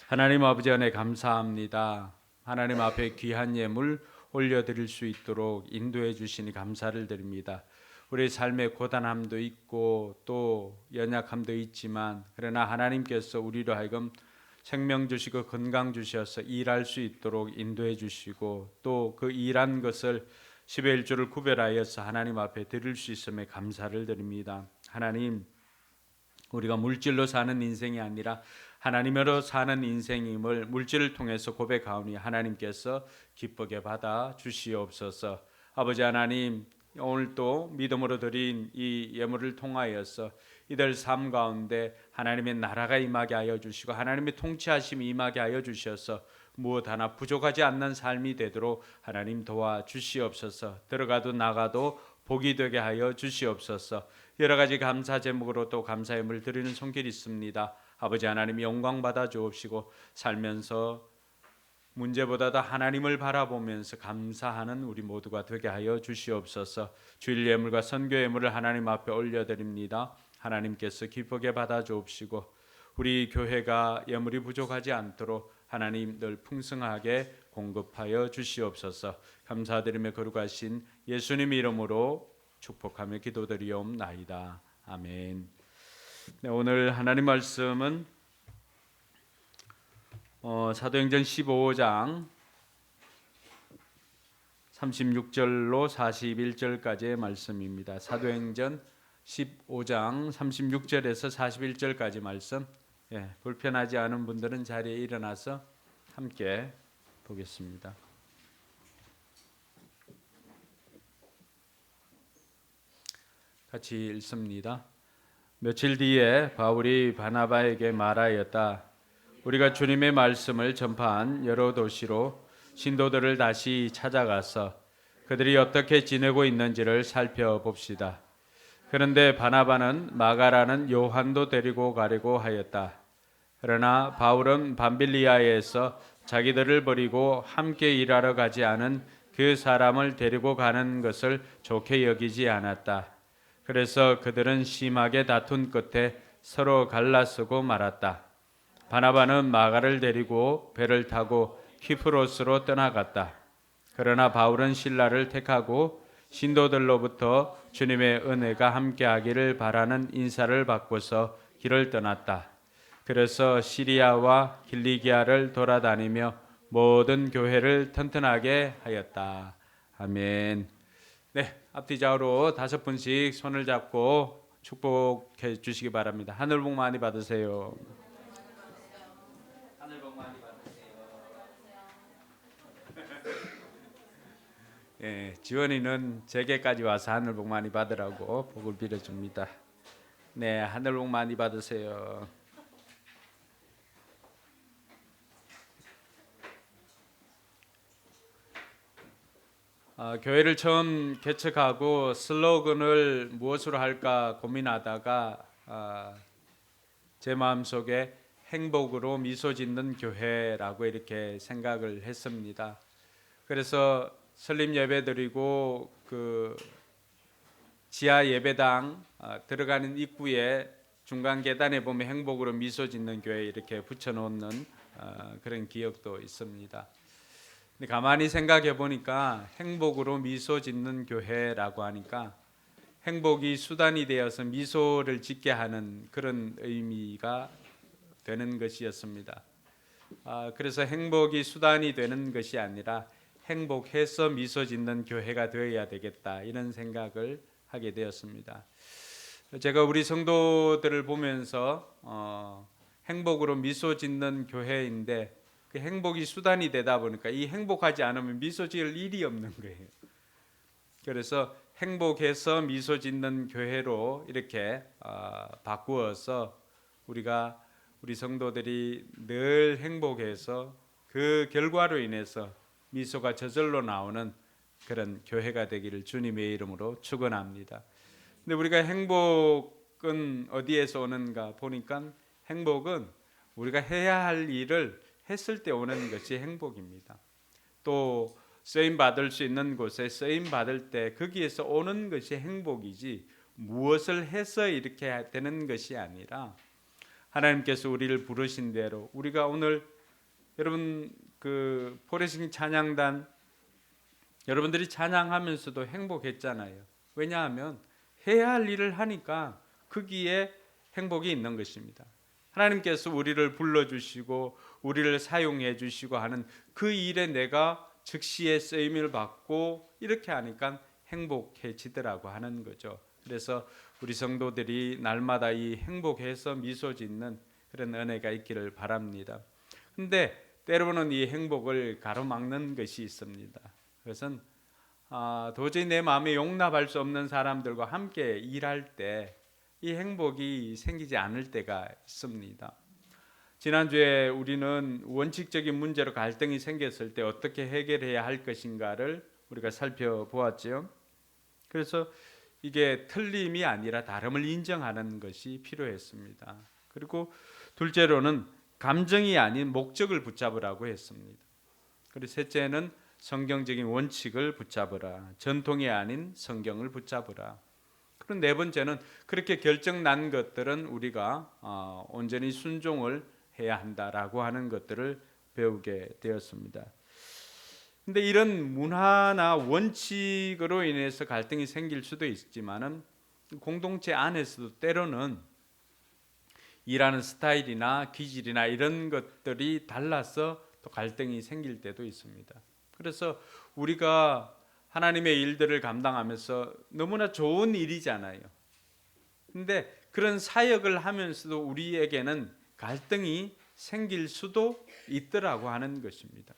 하나님 아버지 은혜 감사합니다. 하나님 앞에 귀한 예물 올려드릴 수 있도록 인도해 주시니 감사를 드립니다. 우리 삶의 고단함도 있고 또 연약함도 있지만 그러나 하나님께서 우리로 하여금 생명 주시고 건강 주셔서 일할 수 있도록 인도해 주시고 또 그 일한 것을 10의 1조를 구별하여서 하나님 앞에 드릴 수 있음에 감사를 드립니다. 하나님 우리가 물질로 사는 인생이 아니라 하나님으로 사는 인생임을 물질을 통해서 고백하오니 하나님께서 기쁘게 받아 주시옵소서. 아버지 하나님 오늘 또 믿음으로 드린 이 예물을 통하여서 이들 삶 가운데 하나님의 나라가 임하게 하여 주시고 하나님의 통치하심이 임하게 하여 주셔서 무엇 하나 부족하지 않는 삶이 되도록 하나님 도와주시옵소서. 들어가도 나가도 복이 되게 하여 주시옵소서. 여러 가지 감사 제목으로 또 감사 예물 드리는 손길이 있습니다. 아버지 하나님 영광 받아 주옵시고 살면서 문제보다도 하나님을 바라보면서 감사하는 우리 모두가 되게 하여 주시옵소서. 주일 예물과 선교 예물을 하나님 앞에 올려드립니다. 하나님께서 기쁘게 받아 주옵시고 우리 교회가 예물이 부족하지 않도록 하나님 늘 풍성하게 공급하여 주시옵소서. 감사드리며 거룩하신 예수님 이름으로 축복하며 기도드리옵나이다. 아멘. 네, 오늘 하나님 말씀은 사도행전 15장 36절로 41절까지의 말씀입니다. 사도행전 15장 36절에서 41절까지 말씀. 불편하지 않은 분들은 자리에 일어나서 함께 보겠습니다. 같이 읽습니다. 며칠 뒤에 바울이 바나바에게 말하였다. 우리가 주님의 말씀을 전파한 여러 도시로 신도들을 다시 찾아가서 그들이 어떻게 지내고 있는지를 살펴봅시다. 그런데 바나바는 마가라는 요한도 데리고 가려고 하였다. 그러나 바울은 밤빌리아에서 자기들을 버리고 함께 일하러 가지 않은 그 사람을 데리고 가는 것을 좋게 여기지 않았다. 그래서 그들은 심하게 다툰 끝에 서로 갈라서고 말았다. 바나바는 마가를 데리고 배를 타고 키프로스로 떠나갔다. 그러나 바울은 실라를 택하고 신도들로부터 주님의 은혜가 함께하기를 바라는 인사를 받고서 길을 떠났다. 그래서 시리아와 길리기아를 돌아다니며 모든 교회를 튼튼하게 하였다. 아멘. 네, 앞뒤 좌우로 5분씩 손을 잡고 축복해 주시기 바랍니다. 하늘 복 많이 받으세요. 하늘 복 많이 받으세요. 예, 지원이는 제게까지 와서 하늘 복 많이 받으라고 복을 빌어줍니다. 네, 하늘 복 많이 받으세요. 교회를 처음 개척하고 슬로건을 무엇으로 할까 고민하다가 제 마음속에 행복으로 미소 짓는 교회라고 이렇게 생각을 했습니다. 그래서 설립 예배 드리고 그 지하 예배당 들어가는 입구에 중간 계단에 보면 행복으로 미소 짓는 교회 이렇게 붙여놓는 그런 기억도 있습니다. 근데 가만히 생각해 보니까 행복으로 미소 짓는 교회라고 하니까 행복이 수단이 되어서 미소를 짓게 하는 그런 의미가 되는 것이었습니다. 그래서 행복이 수단이 되는 것이 아니라 행복해서 미소 짓는 교회가 되어야 되겠다 이런 생각을 하게 되었습니다. 제가 우리 성도들을 보면서 행복으로 미소 짓는 교회인데 그 행복이 수단이 되다 보니까 이 행복하지 않으면 미소 지을 일이 없는 거예요. 그래서 행복해서 미소 짓는 교회로 이렇게 바꾸어서 우리 성도들이 늘 행복해서 그 결과로 인해서 미소가 저절로 나오는 그런 교회가 되기를 주님의 이름으로 축원합니다. 근데 우리가 행복은 어디에서 오는가 보니까 행복은 우리가 해야 할 일을 했을 때 오는 것이 행복입니다. 또 쓰임 받을 수 있는 곳에 쓰임 받을 때 거기에서 오는 것이 행복이지 무엇을 해서 이렇게 되는 것이 아니라 하나님께서 우리를 부르신 대로 우리가 오늘 여러분 그 포레싱 찬양단 여러분들이 찬양하면서도 행복했잖아요. 왜냐하면 해야 할 일을 하니까 거기에 행복이 있는 것입니다. 하나님께서 우리를 불러주시고 우리를 사용해 주시고 하는 그 일에 내가 즉시의 쓰임을 받고 이렇게 하니까 행복해지더라고 하는 거죠. 그래서 우리 성도들이 날마다 이 행복해서 미소 짓는 그런 은혜가 있기를 바랍니다. 근데 때로는 이 행복을 가로막는 것이 있습니다. 그것은 도저히 내 마음에 용납할 수 없는 사람들과 함께 일할 때 이 행복이 생기지 않을 때가 있습니다. 지난주에 우리는 원칙적인 문제로 갈등이 생겼을 때 어떻게 해결해야 할 것인가를 우리가 살펴보았죠. 그래서 이게 틀림이 아니라 다름을 인정하는 것이 필요했습니다. 그리고 둘째로는 감정이 아닌 목적을 붙잡으라고 했습니다. 그리고 셋째는 성경적인 원칙을 붙잡으라. 전통이 아닌 성경을 붙잡으라. 그리고 네 번째는 그렇게 결정 난 것들은 우리가 온전히 순종을 해야 한다라고 하는 것들을 배우게 되었습니다. 근데 이런 문화나 원칙으로 인해서 갈등이 생길 수도 있지만은 공동체 안에서도 때로는 일하는 스타일이나 기질이나 이런 것들이 달라서 또 갈등이 생길 때도 있습니다. 그래서 우리가 하나님의 일들을 감당하면서 너무나 좋은 일이잖아요. 근데 그런 사역을 하면서도 우리에게는 갈등이 생길 수도 있더라고 하는 것입니다.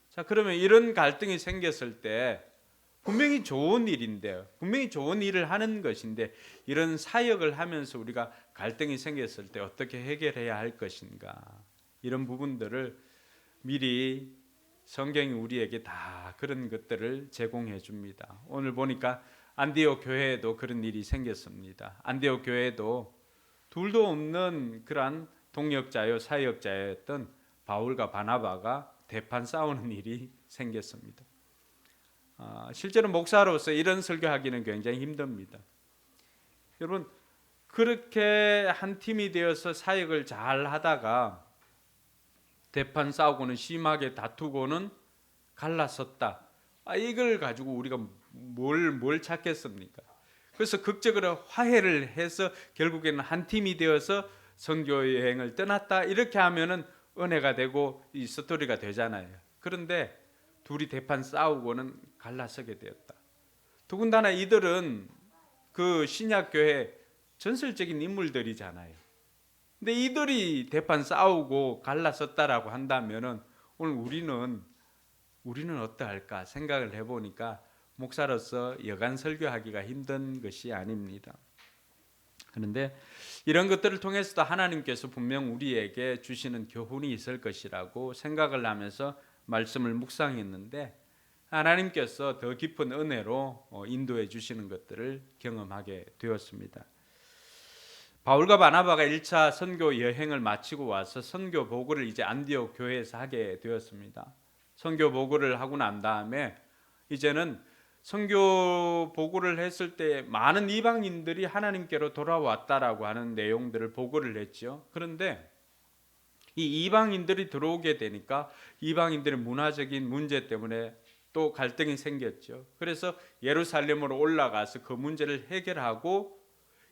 자, 그러면 이런 갈등이 생겼을 때 분명히 좋은 일인데요. 분명히 좋은 일을 하는 것인데 이런 사역을 하면서 우리가 갈등이 생겼을 때 어떻게 해결해야 할 것인가, 이런 부분들을 미리 성경이 우리에게 다 그런 것들을 제공해 줍니다. 오늘 보니까 안디옥 교회에도 그런 일이 생겼습니다. 안디옥 교회에도 둘도 없는 그러한 동역자요 사역자였던 바울과 바나바가 대판 싸우는 일이 생겼습니다. 실제로 목사로서 이런 설교하기는 굉장히 힘듭니다. 여러분, 그렇게 한 팀이 되어서 사역을 잘 하다가 대판 싸우고는 심하게 다투고는 갈라섰다. 이걸 가지고 우리가 뭘 찾겠습니까? 그래서 극적으로 화해를 해서 결국에는 한 팀이 되어서 선교 여행을 떠났다. 이렇게 하면은 은혜가 되고 이 스토리가 되잖아요. 그런데 둘이 대판 싸우고는 갈라서게 되었다. 더군다나 이들은 그 신약교회 전설적인 인물들이잖아요. 근데 이들이 대판 싸우고 갈라섰다라고 한다면은 오늘 우리는 어떠할까 생각을 해보니까 목사로서 여간 설교하기가 힘든 것이 아닙니다. 그런데 이런 것들을 통해서도 하나님께서 분명 우리에게 주시는 교훈이 있을 것이라고 생각을 하면서 말씀을 묵상했는데, 하나님께서 더 깊은 은혜로 인도해 주시는 것들을 경험하게 되었습니다. 바울과 바나바가 1차 선교 여행을 마치고 와서 선교 보고를 이제 안디옥 교회에서 하게 되었습니다. 선교 보고를 하고 난 다음에 이제는 선교 보고를 했을 때 많은 이방인들이 하나님께로 돌아왔다라고 하는 내용들을 보고를 했죠. 그런데 이 이방인들이 들어오게 되니까 이방인들의 문화적인 문제 때문에 또 갈등이 생겼죠. 그래서 예루살렘으로 올라가서 그 문제를 해결하고,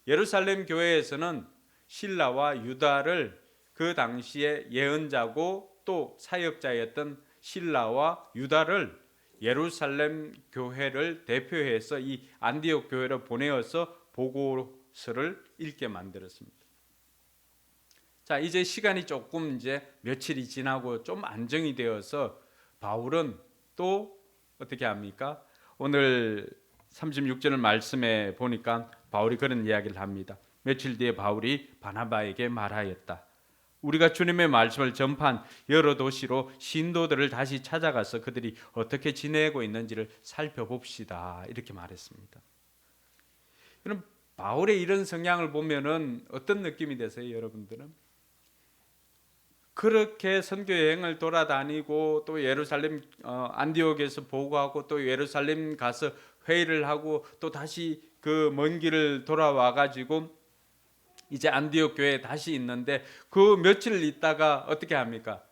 예루살렘 교회에서는 실라와 유다를 그 당시에 예언자고 또 사역자였던 실라와 유다를 예루살렘 교회를 대표해서 이 안디옥 교회로 보내어서 보고서를 읽게 만들었습니다. 자, 이제 시간이 조금 이제 며칠이 지나고 좀 안정이 되어서 바울은 또 어떻게 합니까? 오늘 36절 말씀에 보니까 바울이 그런 이야기를 합니다. 며칠 뒤에 바울이 바나바에게 말하였다. 우리가 주님의 말씀을 전파한 여러 도시로 신도들을 다시 찾아가서 그들이 어떻게 지내고 있는지를 살펴봅시다. 이렇게 말했습니다. 여러분, 바울의 이런 성향을 보면은 어떤 느낌이 되세요, 여러분들은? 그렇게 선교 여행을 돌아다니고 또 예루살렘 안디옥에서 보고하고 또 예루살렘 가서 회의를 하고 또 다시 그 먼 길을 돌아와 가지고 이제 안디옥 교회에 다시 있는데 그 며칠 있다가 어떻게 합니까?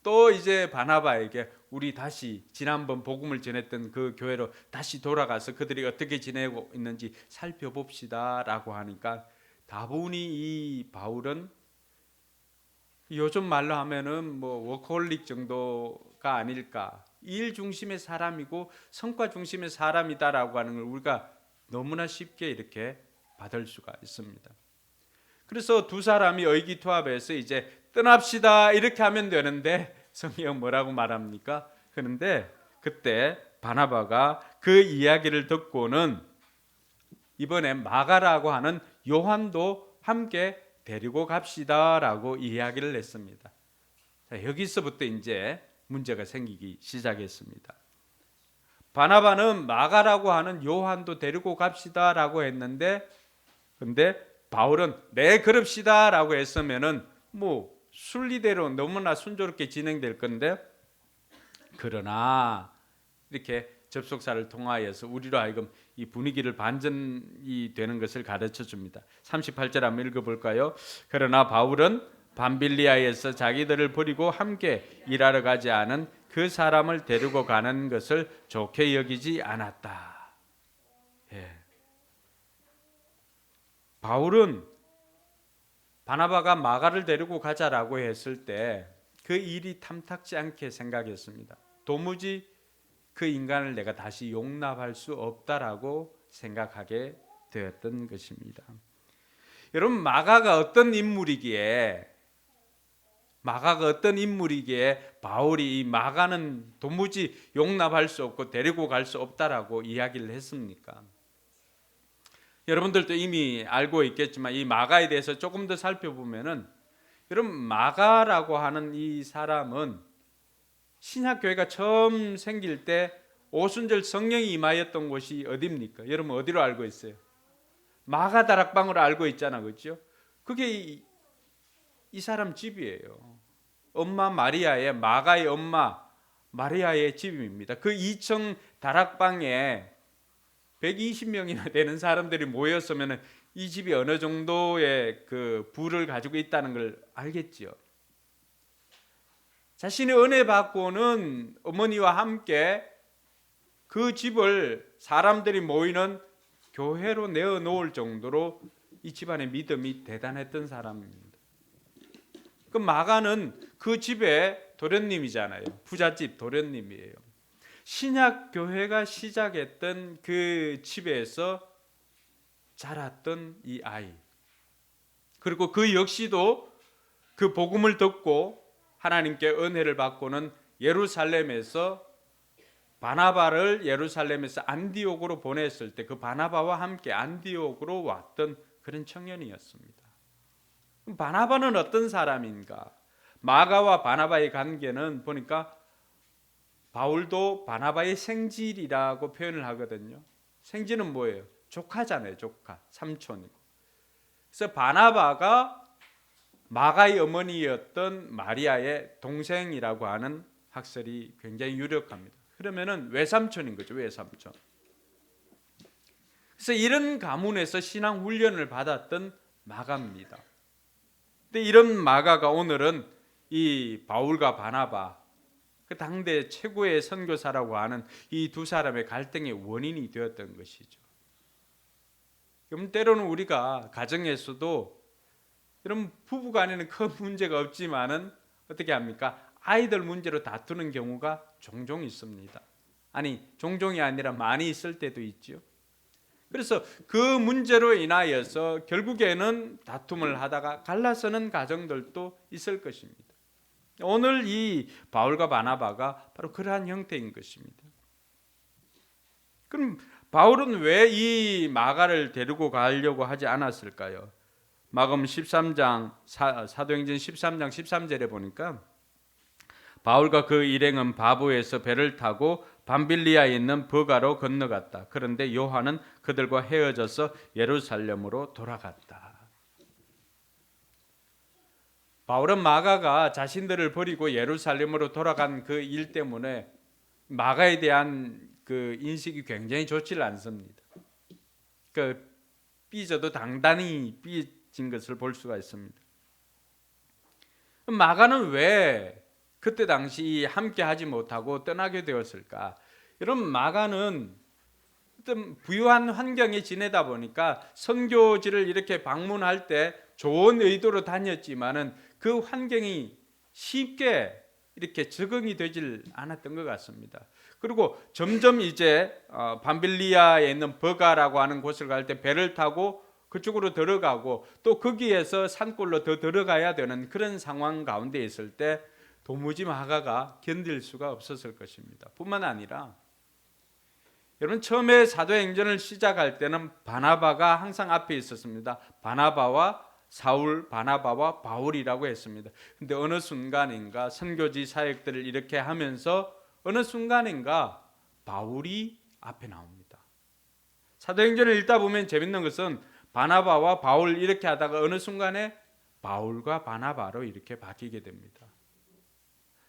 또 이제 바나바에게 우리 다시 지난번 복음을 전했던 그 교회로 다시 돌아가서 그들이 어떻게 지내고 있는지 살펴봅시다라고 하니까 다분히 이 바울은 요즘 말로 하면은 뭐 워커홀릭 정도가 아닐까, 일 중심의 사람이고 성과 중심의 사람이다라고 하는 걸 우리가 너무나 쉽게 이렇게 받을 수가 있습니다. 그래서 두 사람이 의기투합해서 이제 떠납시다 이렇게 하면 되는데 성경은 뭐라고 말합니까? 그런데 그때 바나바가 그 이야기를 듣고는 이번에 마가라고 하는 요한도 함께 데리고 갑시다라고 이야기를 했습니다. 자, 여기서부터 이제 문제가 생기기 시작했습니다. 바나바는 마가라고 하는 요한도 데리고 갑시다라고 했는데, 근데 바울은 네 그럽시다라고 했으면은 뭐 순리대로 너무나 순조롭게 진행될 건데, 그러나 이렇게 접속사를 통하여서 우리로 하여금 이 분위기를 반전이 되는 것을 가르쳐 줍니다. 38절 한번 읽어볼까요? 그러나 바울은 밤빌리아에서 자기들을 버리고 함께 일하러 가지 않은 그 사람을 데리고 가는 것을 좋게 여기지 않았다. 예. 바울은 바나바가 마가를 데리고 가자라고 했을 때 그 일이 탐탁지 않게 생각했습니다. 도무지 그 인간을 내가 다시 용납할 수 없다라고 생각하게 되었던 것입니다. 여러분, 마가가 어떤 인물이기에 마가가 어떤 인물이기에 바울이 이 마가는 도무지 용납할 수 없고 데리고 갈 수 없다라고 이야기를 했습니까? 여러분들도 이미 알고 있겠지만 이 마가에 대해서 조금 더 살펴보면은, 여러분 마가라고 하는 이 사람은 신약교회가 처음 생길 때 오순절 성령이 임하였던 곳이 어디입니까? 여러분 어디로 알고 있어요? 마가 다락방으로 알고 있잖아, 그렇죠? 그게 이 사람 집이에요. 엄마 마리아의, 마가의 엄마 마리아의 집입니다. 그 2층 다락방에 120명이나 되는 사람들이 모였으면 이 집이 어느 정도의 그 부를 가지고 있다는 걸 알겠지요. 자신의 은혜 받고는 어머니와 함께 그 집을 사람들이 모이는 교회로 내어 놓을 정도로 이 집안의 믿음이 대단했던 사람입니다. 그 마가는 그 집의 도련님이잖아요. 부잣집 도련님이에요. 신약 교회가 시작했던 그 집에서 자랐던 이 아이, 그리고 그 역시도 그 복음을 듣고 하나님께 은혜를 받고는 예루살렘에서 바나바를 예루살렘에서 안디옥으로 보냈을 때 그 바나바와 함께 안디옥으로 왔던 그런 청년이었습니다. 바나바는 어떤 사람인가? 마가와 바나바의 관계는 보니까 바울도 바나바의 생질이라고 표현을 하거든요. 생질은 뭐예요? 조카잖아요. 조카, 삼촌이고. 그래서 바나바가 마가의 어머니였던 마리아의 동생이라고 하는 학설이 굉장히 유력합니다. 그러면은 외삼촌인 거죠. 외삼촌. 그래서 이런 가문에서 신앙 훈련을 받았던 마가입니다. 근데 이런 마가가 오늘은 이 바울과 바나바, 그 당대 최고의 선교사라고 하는 이 두 사람의 갈등의 원인이 되었던 것이죠. 그럼 때로는 우리가 가정에서도 이런 부부간에는 큰 문제가 없지만은 어떻게 합니까? 아이들 문제로 다투는 경우가 종종 있습니다. 아니, 종종이 아니라 많이 있을 때도 있죠. 그래서 그 문제로 인하여서 결국에는 다툼을 하다가 갈라서는 가정들도 있을 것입니다. 오늘 이 바울과 바나바가 바로 그러한 형태인 것입니다. 그럼 바울은 왜 이 마가를 데리고 가려고 하지 않았을까요? 마가음 13장, 사도행전 13장 13절에 보니까 바울과 그 일행은 바보에서 배를 타고 밤빌리아에 있는 버가로 건너갔다. 그런데 요한은 그들과 헤어져서 예루살렘으로 돌아갔다. 바울은 마가가 자신들을 버리고 예루살렘으로 돌아간 그 일 때문에 마가에 대한 그 인식이 굉장히 좋지 않습니다. 그 삐져도 당당히 삐진 것을 볼 수가 있습니다. 마가는 왜 그때 당시 함께 하지 못하고 떠나게 되었을까? 여러분, 마가는 어떤 부유한 환경에 지내다 보니까 선교지를 이렇게 방문할 때 좋은 의도로 다녔지만은 그 환경이 쉽게 이렇게 적응이 되질 않았던 것 같습니다. 그리고 점점 이제 밤빌리아에 있는 버가라고 하는 곳을 갈 때 배를 타고 그쪽으로 들어가고 또 거기에서 산골로 더 들어가야 되는 그런 상황 가운데 있을 때 도무지 마가가 견딜 수가 없었을 것입니다. 뿐만 아니라 여러분, 처음에 사도행전을 시작할 때는 바나바가 항상 앞에 있었습니다. 바나바와 사울, 바나바와 바울이라고 했습니다. 근데 어느 순간인가 선교지 사역들을 이렇게 하면서 어느 순간인가 바울이 앞에 나옵니다. 사도행전을 읽다 보면 재밌는 것은 바나바와 바울 이렇게 하다가 어느 순간에 바울과 바나바로 이렇게 바뀌게 됩니다.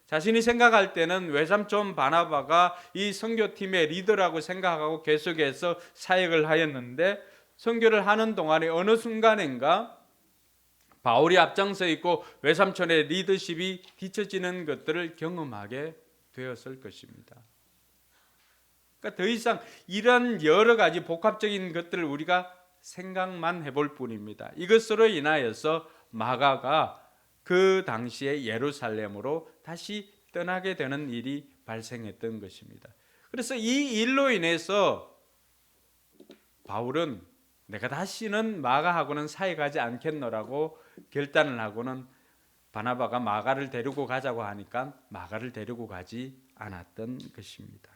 자신이 생각할 때는 외삼촌 바나바가 이 선교팀의 리더라고 생각하고 계속해서 사역을 하였는데 선교를 하는 동안에 어느 순간인가 바울이 앞장서 있고 외삼촌의 리더십이 뒤처지는 것들을 경험하게 되었을 것입니다. 그러니까 더 이상 이런 여러 가지 복합적인 것들을 우리가 생각만 해볼 뿐입니다. 이것으로 인하여서 마가가 그 당시에 예루살렘으로 다시 떠나게 되는 일이 발생했던 것입니다. 그래서 이 일로 인해서 바울은 내가 다시는 마가하고는 사이가지 않겠노라고 결단을 하고는 바나바가 마가를 데리고 가자고 하니까 마가를 데리고 가지 않았던 것입니다.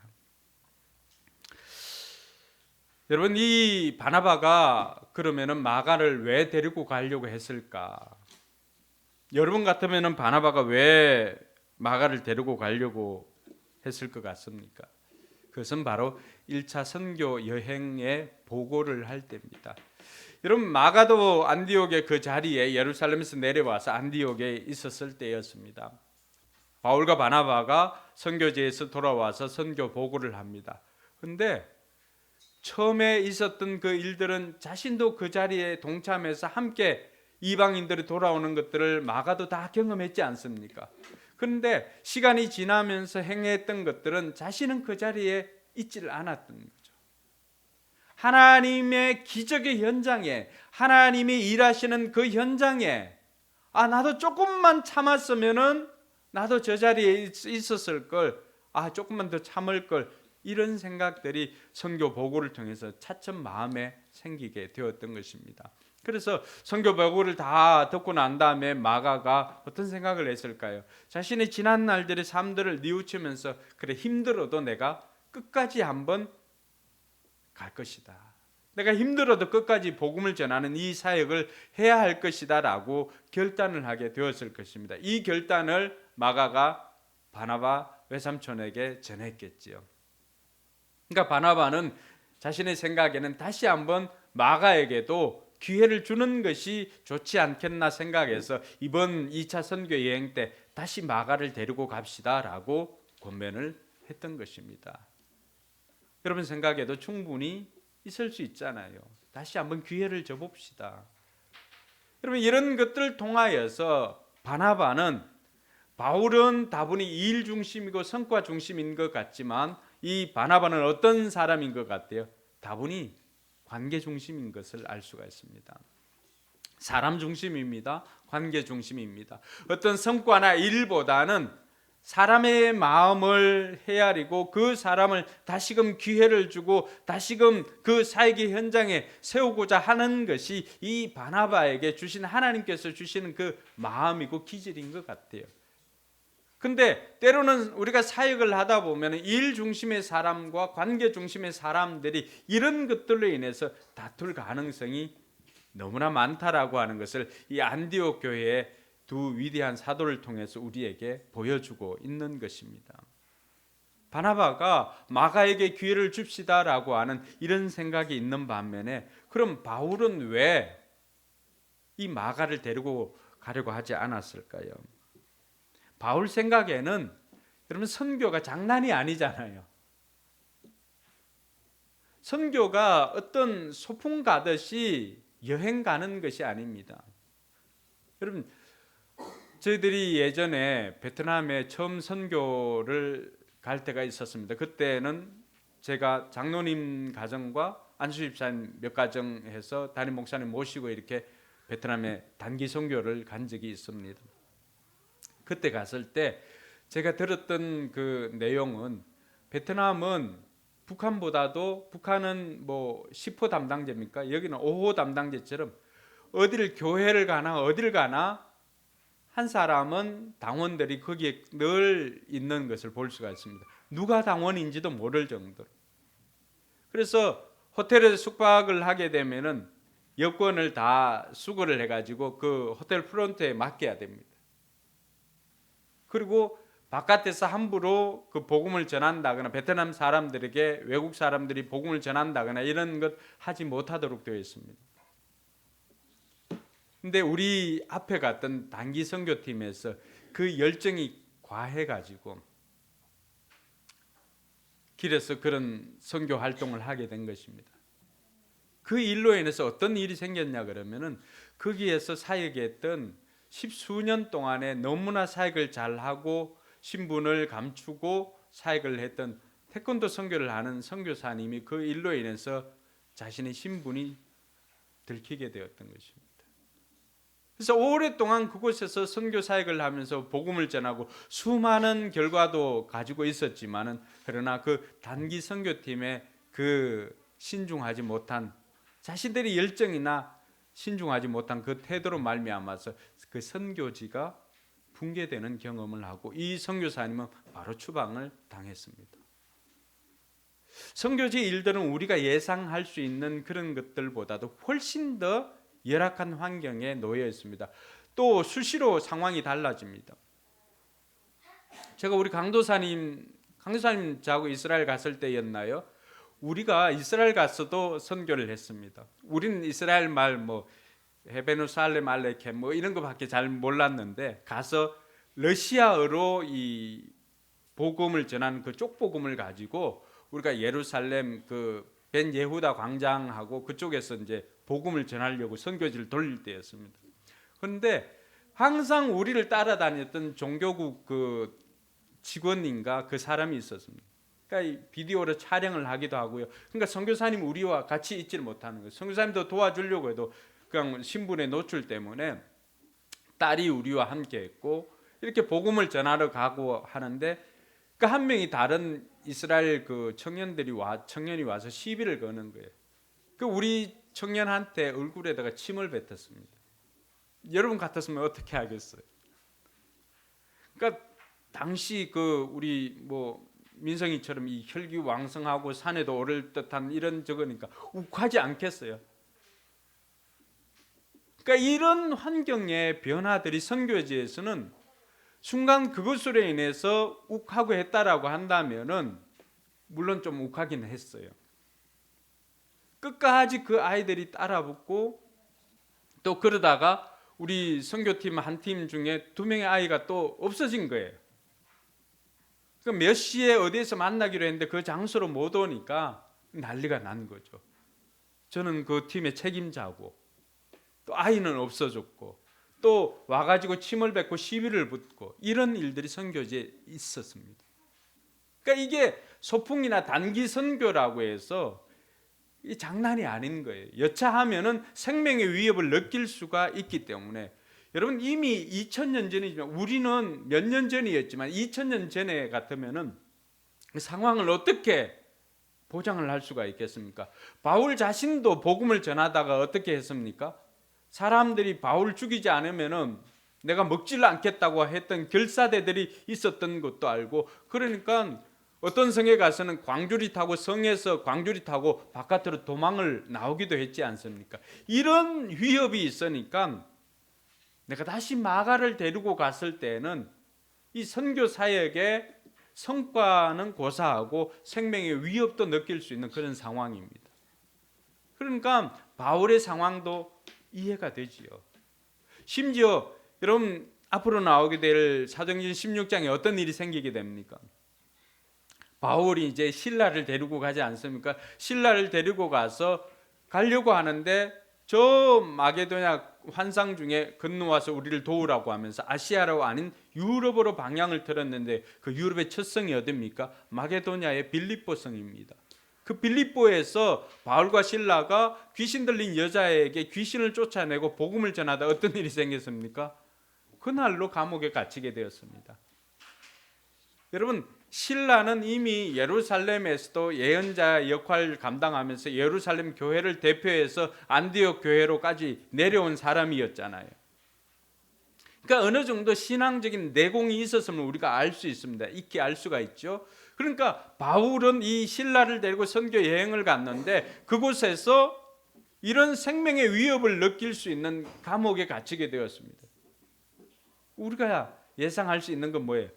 여러분, 이 바나바가 그러면은 마가를 왜 데리고 가려고 했을까? 여러분 같으면은 바나바가 왜 마가를 데리고 가려고 했을 것 같습니까? 그것은 바로 1차 선교 여행의 보고를 할 때입니다. 여러분, 마가도 안디옥의 그 자리에 예루살렘에서 내려와서 안디옥에 있었을 때였습니다. 바울과 바나바가 선교지에서 돌아와서 선교 보고를 합니다. 그런데 처음에 있었던 그 일들은 자신도 그 자리에 동참해서 함께 이방인들이 돌아오는 것들을 마가도 다 경험했지 않습니까? 그런데 시간이 지나면서 행했던 것들은 자신은 그 자리에 있지를 않았던 거죠. 하나님의 기적의 현장에, 하나님이 일하시는 그 현장에 나도 조금만 참았으면은 나도 저 자리에 있었을 걸, 조금만 더 참을 걸, 이런 생각들이 선교 보고를 통해서 차츰 마음에 생기게 되었던 것입니다. 그래서 선교 보고를 다 듣고 난 다음에 마가가 어떤 생각을 했을까요? 자신의 지난 날들의 삶들을 뉘우치면서 그래, 힘들어도 내가 끝까지 한번 갈 것이다. 내가 힘들어도 끝까지 복음을 전하는 이 사역을 해야 할 것이다 라고 결단을 하게 되었을 것입니다. 이 결단을 마가가 바나바 외삼촌에게 전했겠지요. 그러니까 바나바는 자신의 생각에는 다시 한번 마가에게도 기회를 주는 것이 좋지 않겠나 생각해서 이번 2차 선교 여행 때 다시 마가를 데리고 갑시다 라고 권면을 했던 것입니다. 여러분 생각에도 충분히 있을 수 있잖아요. 다시 한번 기회를 줘봅시다. 여러분, 이런 것들을 통하여서 바나바는, 바울은 다분히 일 중심이고 성과 중심인 것 같지만 이 바나바는 어떤 사람인 것 같아요? 다분히 관계 중심인 것을 알 수가 있습니다. 사람 중심입니다. 관계 중심입니다. 어떤 성과나 일보다는 사람의 마음을 헤아리고 그 사람을 다시금 기회를 주고 다시금 그 사역의 현장에 세우고자 하는 것이 이 바나바에게 주신, 하나님께서 주시는 그 마음이고 기질인 것 같아요. 근데 때로는 우리가 사역을 하다 보면 일 중심의 사람과 관계 중심의 사람들이 이런 것들로 인해서 다툴 가능성이 너무나 많다라고 하는 것을 이 안디옥 교회의 두 위대한 사도를 통해서 우리에게 보여주고 있는 것입니다. 바나바가 마가에게 기회를 줍시다라고 하는 이런 생각이 있는 반면에, 그럼 바울은 왜 이 마가를 데리고 가려고 하지 않았을까요? 바울 생각에는 여러분, 선교가 장난이 아니잖아요. 선교가 어떤 소풍 가듯이 여행 가는 것이 아닙니다. 여러분, 저희들이 예전에 베트남에 처음 선교를 갈 때가 있었습니다. 그때는 제가 장로님 가정과 안수 집사님 몇 가정 해서 담임 목사님 모시고 이렇게 베트남에 단기 선교를 간 적이 있습니다. 그때 갔을 때 제가 들었던 그 내용은, 베트남은 북한보다도, 북한은 뭐 10호 담당제입니까? 여기는 5호 담당제처럼 어디를, 교회를 가나 어디를 가나 한 사람은 당원들이 거기에 늘 있는 것을 볼 수가 있습니다. 누가 당원인지도 모를 정도로. 그래서 호텔에서 숙박을 하게 되면은 여권을 다 수거를 해가지고 그 호텔 프론트에 맡겨야 됩니다. 그리고 바깥에서 함부로 그 복음을 전한다거나 베트남 사람들에게 외국 사람들이 복음을 전한다거나 이런 것 하지 못하도록 되어 있습니다. 근데 우리 앞에 갔던 단기 선교팀에서 그 열정이 과해가지고 길에서 그런 선교 활동을 하게 된 것입니다. 그 일로 인해서 어떤 일이 생겼냐 그러면은, 거기에서 사역했던 십수년 동안에 너무나 사역을 잘하고 신분을 감추고 사역을 했던 태권도 선교를 하는 선교사님이 그 일로 인해서 자신의 신분이 들키게 되었던 것입니다. 그래서 오랫동안 그곳에서 선교 사역을 하면서 복음을 전하고 수많은 결과도 가지고 있었지만은, 그러나 그 단기 선교팀에 그 신중하지 못한, 자신들의 열정이나 신중하지 못한 그 태도로 말미암아서 그 선교지가 붕괴되는 경험을 하고 이 선교사님은 바로 추방을 당했습니다. 선교지 일들은 우리가 예상할 수 있는 그런 것들보다도 훨씬 더 열악한 환경에 놓여 있습니다. 또 수시로 상황이 달라집니다. 제가 우리 강도사님 저하고 이스라엘 갔을 때였나요? 우리가 이스라엘 갔어도 선교를 했습니다. 우리는 이스라엘 말 헤베누살렘 알레케 이런 거밖에 잘 몰랐는데 가서 러시아어로 이 복음을 전하는 그 쪽복음을 가지고 우리가 예루살렘 그 벤 예후다 광장하고 그쪽에서 이제 복음을 전하려고 선교지를 돌릴 때였습니다. 그런데 항상 우리를 따라다녔던 종교국 그 직원인가 그 사람이 있었습니다. 그러니까 비디오로 촬영을 하기도 하고요. 그러니까 선교사님 우리와 같이 있지를 못하는 거예요. 선교사님도 도와주려고 해도 그냥 신분의 노출 때문에 딸이 우리와 함께 했고 이렇게 복음을 전하러 가고 하는데 그 한 명이 다른 이스라엘 그 청년이 와서 시비를 거는 거예요. 그 우리 청년한테 얼굴에다가 침을 뱉었습니다. 여러분 같았으면 어떻게 하겠어요? 그러니까 당시 그 우리 민성이처럼 이 혈기왕성하고 산에도 오를 듯한 이런 저거니까 욱하지 않겠어요. 그러니까 이런 환경의 변화들이 선교지에서는 순간 그것으로 인해서 욱하고 했다라고 한다면은 물론 좀 욱하긴 했어요. 끝까지 그 아이들이 따라붙고 또 그러다가 우리 선교팀 한 팀 중에 2명의 아이가 또 없어진 거예요. 몇 시에 어디에서 만나기로 했는데 그 장소로 못 오니까 난리가 난 거죠. 저는 그 팀의 책임자고 또 아이는 없어졌고 또 와가지고 침을 뱉고 시비를 붙고 이런 일들이 선교지에 있었습니다. 그러니까 이게 소풍이나 단기 선교라고 해서 이 장난이 아닌 거예요. 여차하면은 생명의 위협을 느낄 수가 있기 때문에 여러분 이미 2000년 전이지만 우리는 몇 년 전이었지만 2000년 전에 같으면은 그 상황을 어떻게 보장을 할 수가 있겠습니까? 바울 자신도 복음을 전하다가 어떻게 했습니까? 사람들이 바울 죽이지 않으면은 내가 먹질 않겠다고 했던 결사대들이 있었던 것도 알고 그러니까 어떤 성에 가서는 광주리 타고 성에서 광주리 타고 바깥으로 도망을 나오기도 했지 않습니까? 이런 위협이 있으니까 내가 다시 마가를 데리고 갔을 때는 이 선교 사역의 성과는 고사하고 생명의 위협도 느낄 수 있는 그런 상황입니다. 그러니까 바울의 상황도 이해가 되지요. 심지어 여러분 앞으로 나오게 될 사도행전 16장에 어떤 일이 생기게 됩니까? 바울이 이제 신라를 데리고 가지 않습니까? 신라를 데리고 가서 가려고 하는데 저 마게도냐 환상 중에 건너와서 우리를 도우라고 하면서 아시아로 아닌 유럽으로 방향을 틀었는데 그 유럽의 첫 성이 어디입니까? 마게도냐의 빌립보 성입니다. 그 빌립보에서 바울과 실라가 귀신 들린 여자에게 귀신을 쫓아내고 복음을 전하다 어떤 일이 생겼습니까? 그날로 감옥에 갇히게 되었습니다. 여러분 실라는 이미 예루살렘에서도 예언자 역할을 감당하면서 예루살렘 교회를 대표해서 안디옥 교회로까지 내려온 사람이었잖아요. 그러니까 어느 정도 신앙적인 내공이 있었으면 우리가 알 수 있습니다. 익히 알 수가 있죠. 그러니까 바울은 이 신라를 데리고 선교 여행을 갔는데 그곳에서 이런 생명의 위협을 느낄 수 있는 감옥에 갇히게 되었습니다. 우리가 예상할 수 있는 건 뭐예요?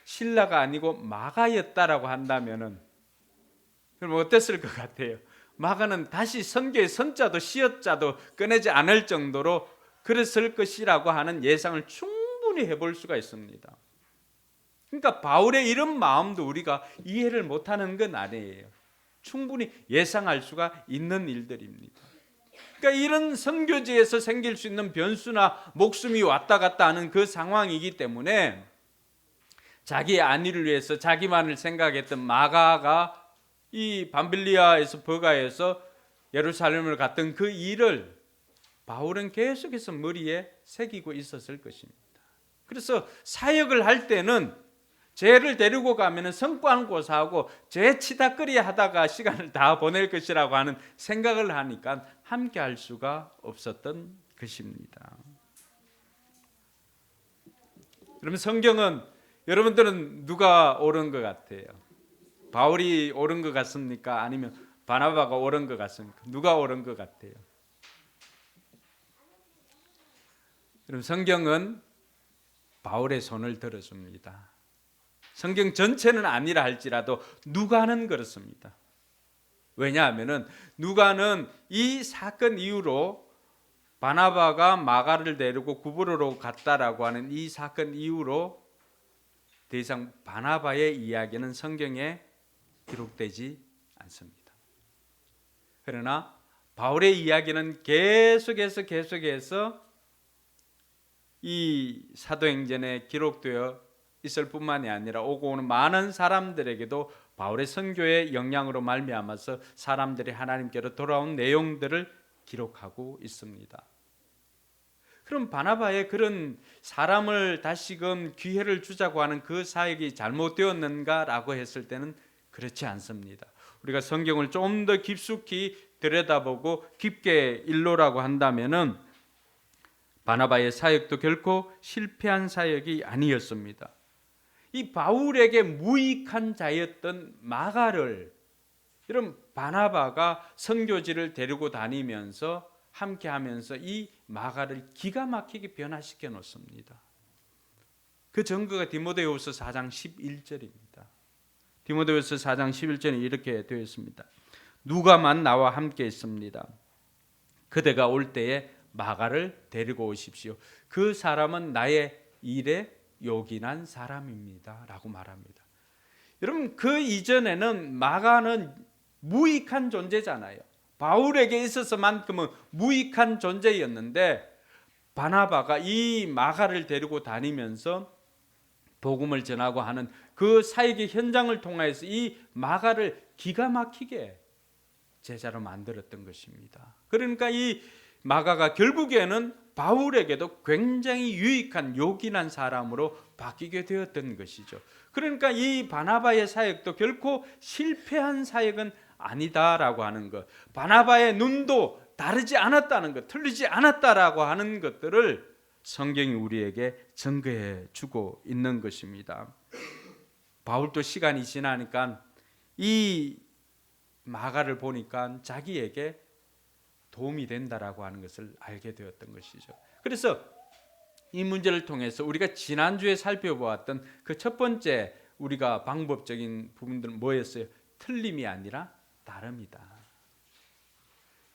신라가 아니고 마가였다라고 한다면은 그럼 어땠을 것 같아요? 마가는 다시 선교의 선자도 시옷자도 꺼내지 않을 정도로 그랬을 것이라고 하는 예상을 충분히 해볼 수가 있습니다. 그러니까 바울의 이런 마음도 우리가 이해를 못하는 건 아니에요. 충분히 예상할 수가 있는 일들입니다. 그러니까 이런 선교지에서 생길 수 있는 변수나 목숨이 왔다 갔다 하는 그 상황이기 때문에 자기 안위를 위해서 자기만을 생각했던 마가가 이 밤빌리아에서 버가에서 예루살렘을 갔던 그 일을 바울은 계속해서 머리에 새기고 있었을 것입니다. 그래서 사역을 할 때는 쟤를 데리고 가면 성과는 고사하고 쟤 치다거리 하다가 시간을 다 보낼 것이라고 하는 생각을 하니까 함께 할 수가 없었던 것입니다. 그러면 성경은 여러분들은 누가 옳은 것 같아요? 바울이 옳은 것 같습니까? 아니면 바나바가 옳은 것 같습니까? 누가 옳은 것 같아요? 그럼 성경은 바울의 손을 들어줍니다. 성경 전체는 아니라 할지라도 누가는 그렇습니다. 왜냐하면은 누가는 이 사건 이후로 바나바가 마가를 데리고 구브로로 갔다라고 하는 이 사건 이후로 더 이상 바나바의 이야기는 성경에 기록되지 않습니다. 그러나 바울의 이야기는 계속해서 이 사도행전에 기록되어 있을 뿐만이 아니라 오고 오는 많은 사람들에게도 바울의 선교의 영향으로 말미암아서 사람들이 하나님께로 돌아온 내용들을 기록하고 있습니다. 그럼 바나바의 그런 사람을 다시금 기회를 주자고 하는 그 사역이 잘못되었는가라고 했을 때는 그렇지 않습니다. 우리가 성경을 좀 더 깊숙이 들여다보고 깊게 일로라고 한다면은 바나바의 사역도 결코 실패한 사역이 아니었습니다. 이 바울에게 무익한 자였던 마가를 이런 바나바가 선교지를 데리고 다니면서 함께 하면서 이 마가를 기가 막히게 변화시켜 놓습니다. 그 증거가 디모데후서 4장 11절입니다. 디모데후서 4장 11절에 이렇게 되어 있습니다. 누가만 나와 함께 있습니다. 그대가 올 때에 마가를 데리고 오십시오. 그 사람은 나의 일에 요긴한 사람입니다. 라고 말합니다. 여러분, 그 이전에는 마가는 무익한 존재잖아요. 바울에게 있어서만큼은 무익한 존재였는데 바나바가 이 마가를 데리고 다니면서 복음을 전하고 하는 그 사역의 현장을 통해서 이 마가를 기가 막히게 제자로 만들었던 것입니다. 그러니까 이 마가가 결국에는 바울에게도 굉장히 유익한 요긴한 사람으로 바뀌게 되었던 것이죠. 그러니까 이 바나바의 사역도 결코 실패한 사역은 아니다라고 하는 것, 바나바의 눈도 다르지 않았다는 것, 틀리지 않았다라고 하는 것들을 성경이 우리에게 증거해 주고 있는 것입니다. 바울도 시간이 지나니까 이 마가를 보니까 자기에게 도움이 된다라고 하는 것을 알게 되었던 것이죠. 그래서 이 문제를 통해서 우리가 지난주에 살펴보았던 그 첫 번째 우리가 방법적인 부분들은 뭐였어요? 틀림이 아니라 다릅니다.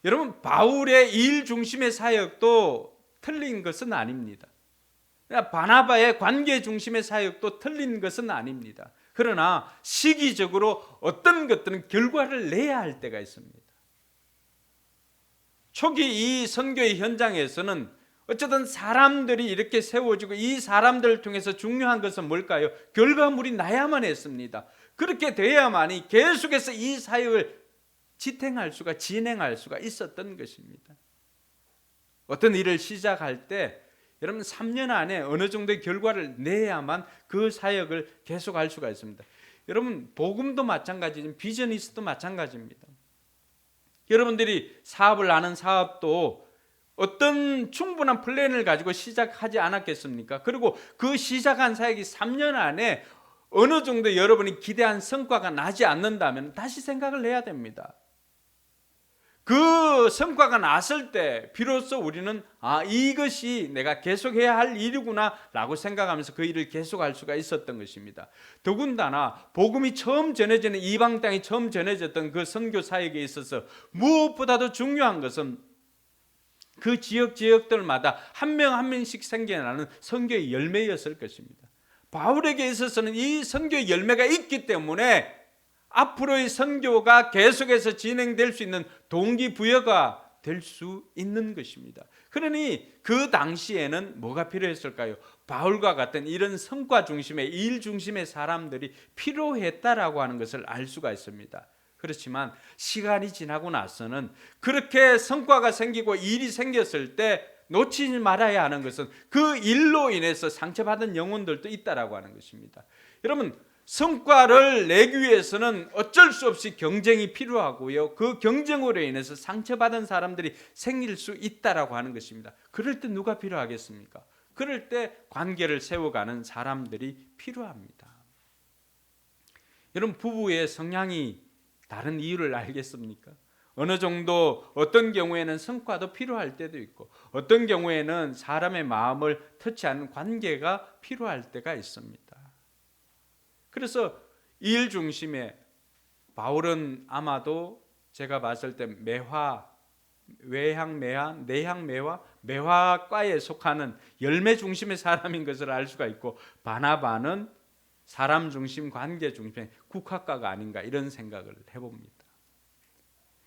여러분, 바울의 일 중심의 사역도 틀린 것은 아닙니다. 바나바의 관계 중심의 사역도 틀린 것은 아닙니다. 그러나 시기적으로 어떤 것들은 결과를 내야 할 때가 있습니다. 초기 이 선교의 현장에서는 어쨌든 사람들이 이렇게 세워지고 이 사람들을 통해서 중요한 것은 뭘까요? 결과물이 나야만 했습니다. 그렇게 돼야만이 계속해서 이 사역을 진행할 수가 있었던 것입니다. 어떤 일을 시작할 때 여러분 3년 안에 어느 정도의 결과를 내야만 그 사역을 계속할 수가 있습니다. 여러분 복음도 마찬가지지만 비즈니스도 마찬가지입니다. 여러분들이 사업을 하는 사업도 어떤 충분한 플랜을 가지고 시작하지 않았겠습니까? 그리고 그 시작한 사역이 3년 안에 어느 정도 여러분이 기대한 성과가 나지 않는다면 다시 생각을 해야 됩니다. 그 성과가 났을 때 비로소 우리는 이것이 내가 계속해야 할 일이구나 라고 생각하면서 그 일을 계속할 수가 있었던 것입니다. 더군다나 복음이 처음 전해지는 이방 땅이 처음 전해졌던 그 선교 사역에 있어서 무엇보다도 중요한 것은 그 지역들마다 한 명 한 명씩 생겨나는 선교의 열매였을 것입니다. 바울에게 있어서는 이 선교의 열매가 있기 때문에 앞으로의 선교가 계속해서 진행될 수 있는 동기부여가 될 수 있는 것입니다. 그러니 그 당시에는 뭐가 필요했을까요? 바울과 같은 이런 성과 중심의 일 중심의 사람들이 필요했다라고 하는 것을 알 수가 있습니다. 그렇지만 시간이 지나고 나서는 그렇게 성과가 생기고 일이 생겼을 때 놓치지 말아야 하는 것은 그 일로 인해서 상처받은 영혼들도 있다라고 하는 것입니다. 여러분 성과를 내기 위해서는 어쩔 수 없이 경쟁이 필요하고요. 그 경쟁으로 인해서 상처받은 사람들이 생길 수 있다라고 하는 것입니다. 그럴 때 누가 필요하겠습니까? 그럴 때 관계를 세워가는 사람들이 필요합니다. 여러분, 부부의 성향이 다른 이유를 알겠습니까? 어느 정도 어떤 경우에는 성과도 필요할 때도 있고 어떤 경우에는 사람의 마음을 터치하는 관계가 필요할 때가 있습니다. 그래서 일 중심에 바울은 아마도 제가 봤을 때 매화과에 속하는 열매 중심의 사람인 것을 알 수가 있고, 바나바는 사람 중심, 관계 중심의 국화과가 아닌가, 이런 생각을 해봅니다.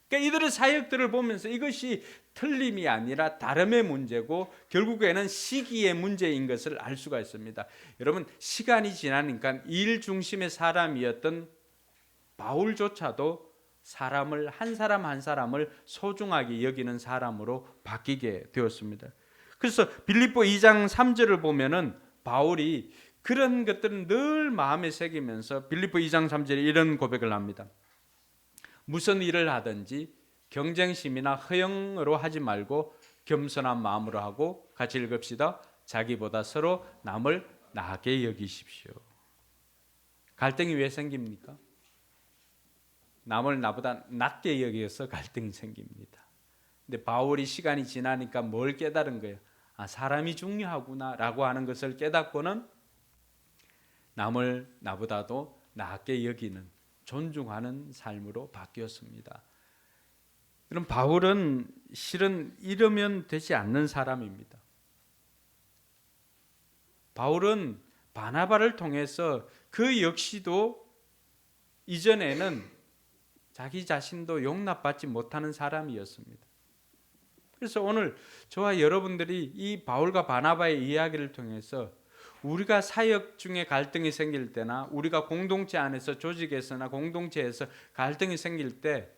그러니까 이들의 사역들을 보면서 이것이 틀림이 아니라 다름의 문제고 결국에는 시기의 문제인 것을 알 수가 있습니다. 여러분, 시간이 지나니까 일 중심의 사람이었던 바울조차도 사람을, 한 사람 한 사람을 소중하게 여기는 사람으로 바뀌게 되었습니다. 그래서 빌립보 2장 3절을 보면은 바울이 그런 것들은 늘 마음에 새기면서 빌립보 2장 3절에 이런 고백을 합니다. 무슨 일을 하든지 경쟁심이나 허영으로 하지 말고 겸손한 마음으로 하고, 같이 읽읍시다. 자기보다 서로 남을 나게 여기십시오. 갈등이 왜 생깁니까? 남을 나보다 낮게 여기서 갈등이 생깁니다. 근데 바울이 시간이 지나니까 뭘 깨달은 거예요? 아, 사람이 중요하구나 라고 하는 것을 깨닫고는 남을 나보다도 낮게 여기는, 존중하는 삶으로 바뀌었습니다. 그럼 바울은 실은 이러면 되지 않는 사람입니다. 바울은 바나바를 통해서 그 역시도 이전에는 자기 자신도 용납받지 못하는 사람이었습니다. 그래서 오늘 저와 여러분들이 이 바울과 바나바의 이야기를 통해서 우리가 사역 중에 갈등이 생길 때나 우리가 공동체 안에서, 조직에서나 공동체에서 갈등이 생길 때,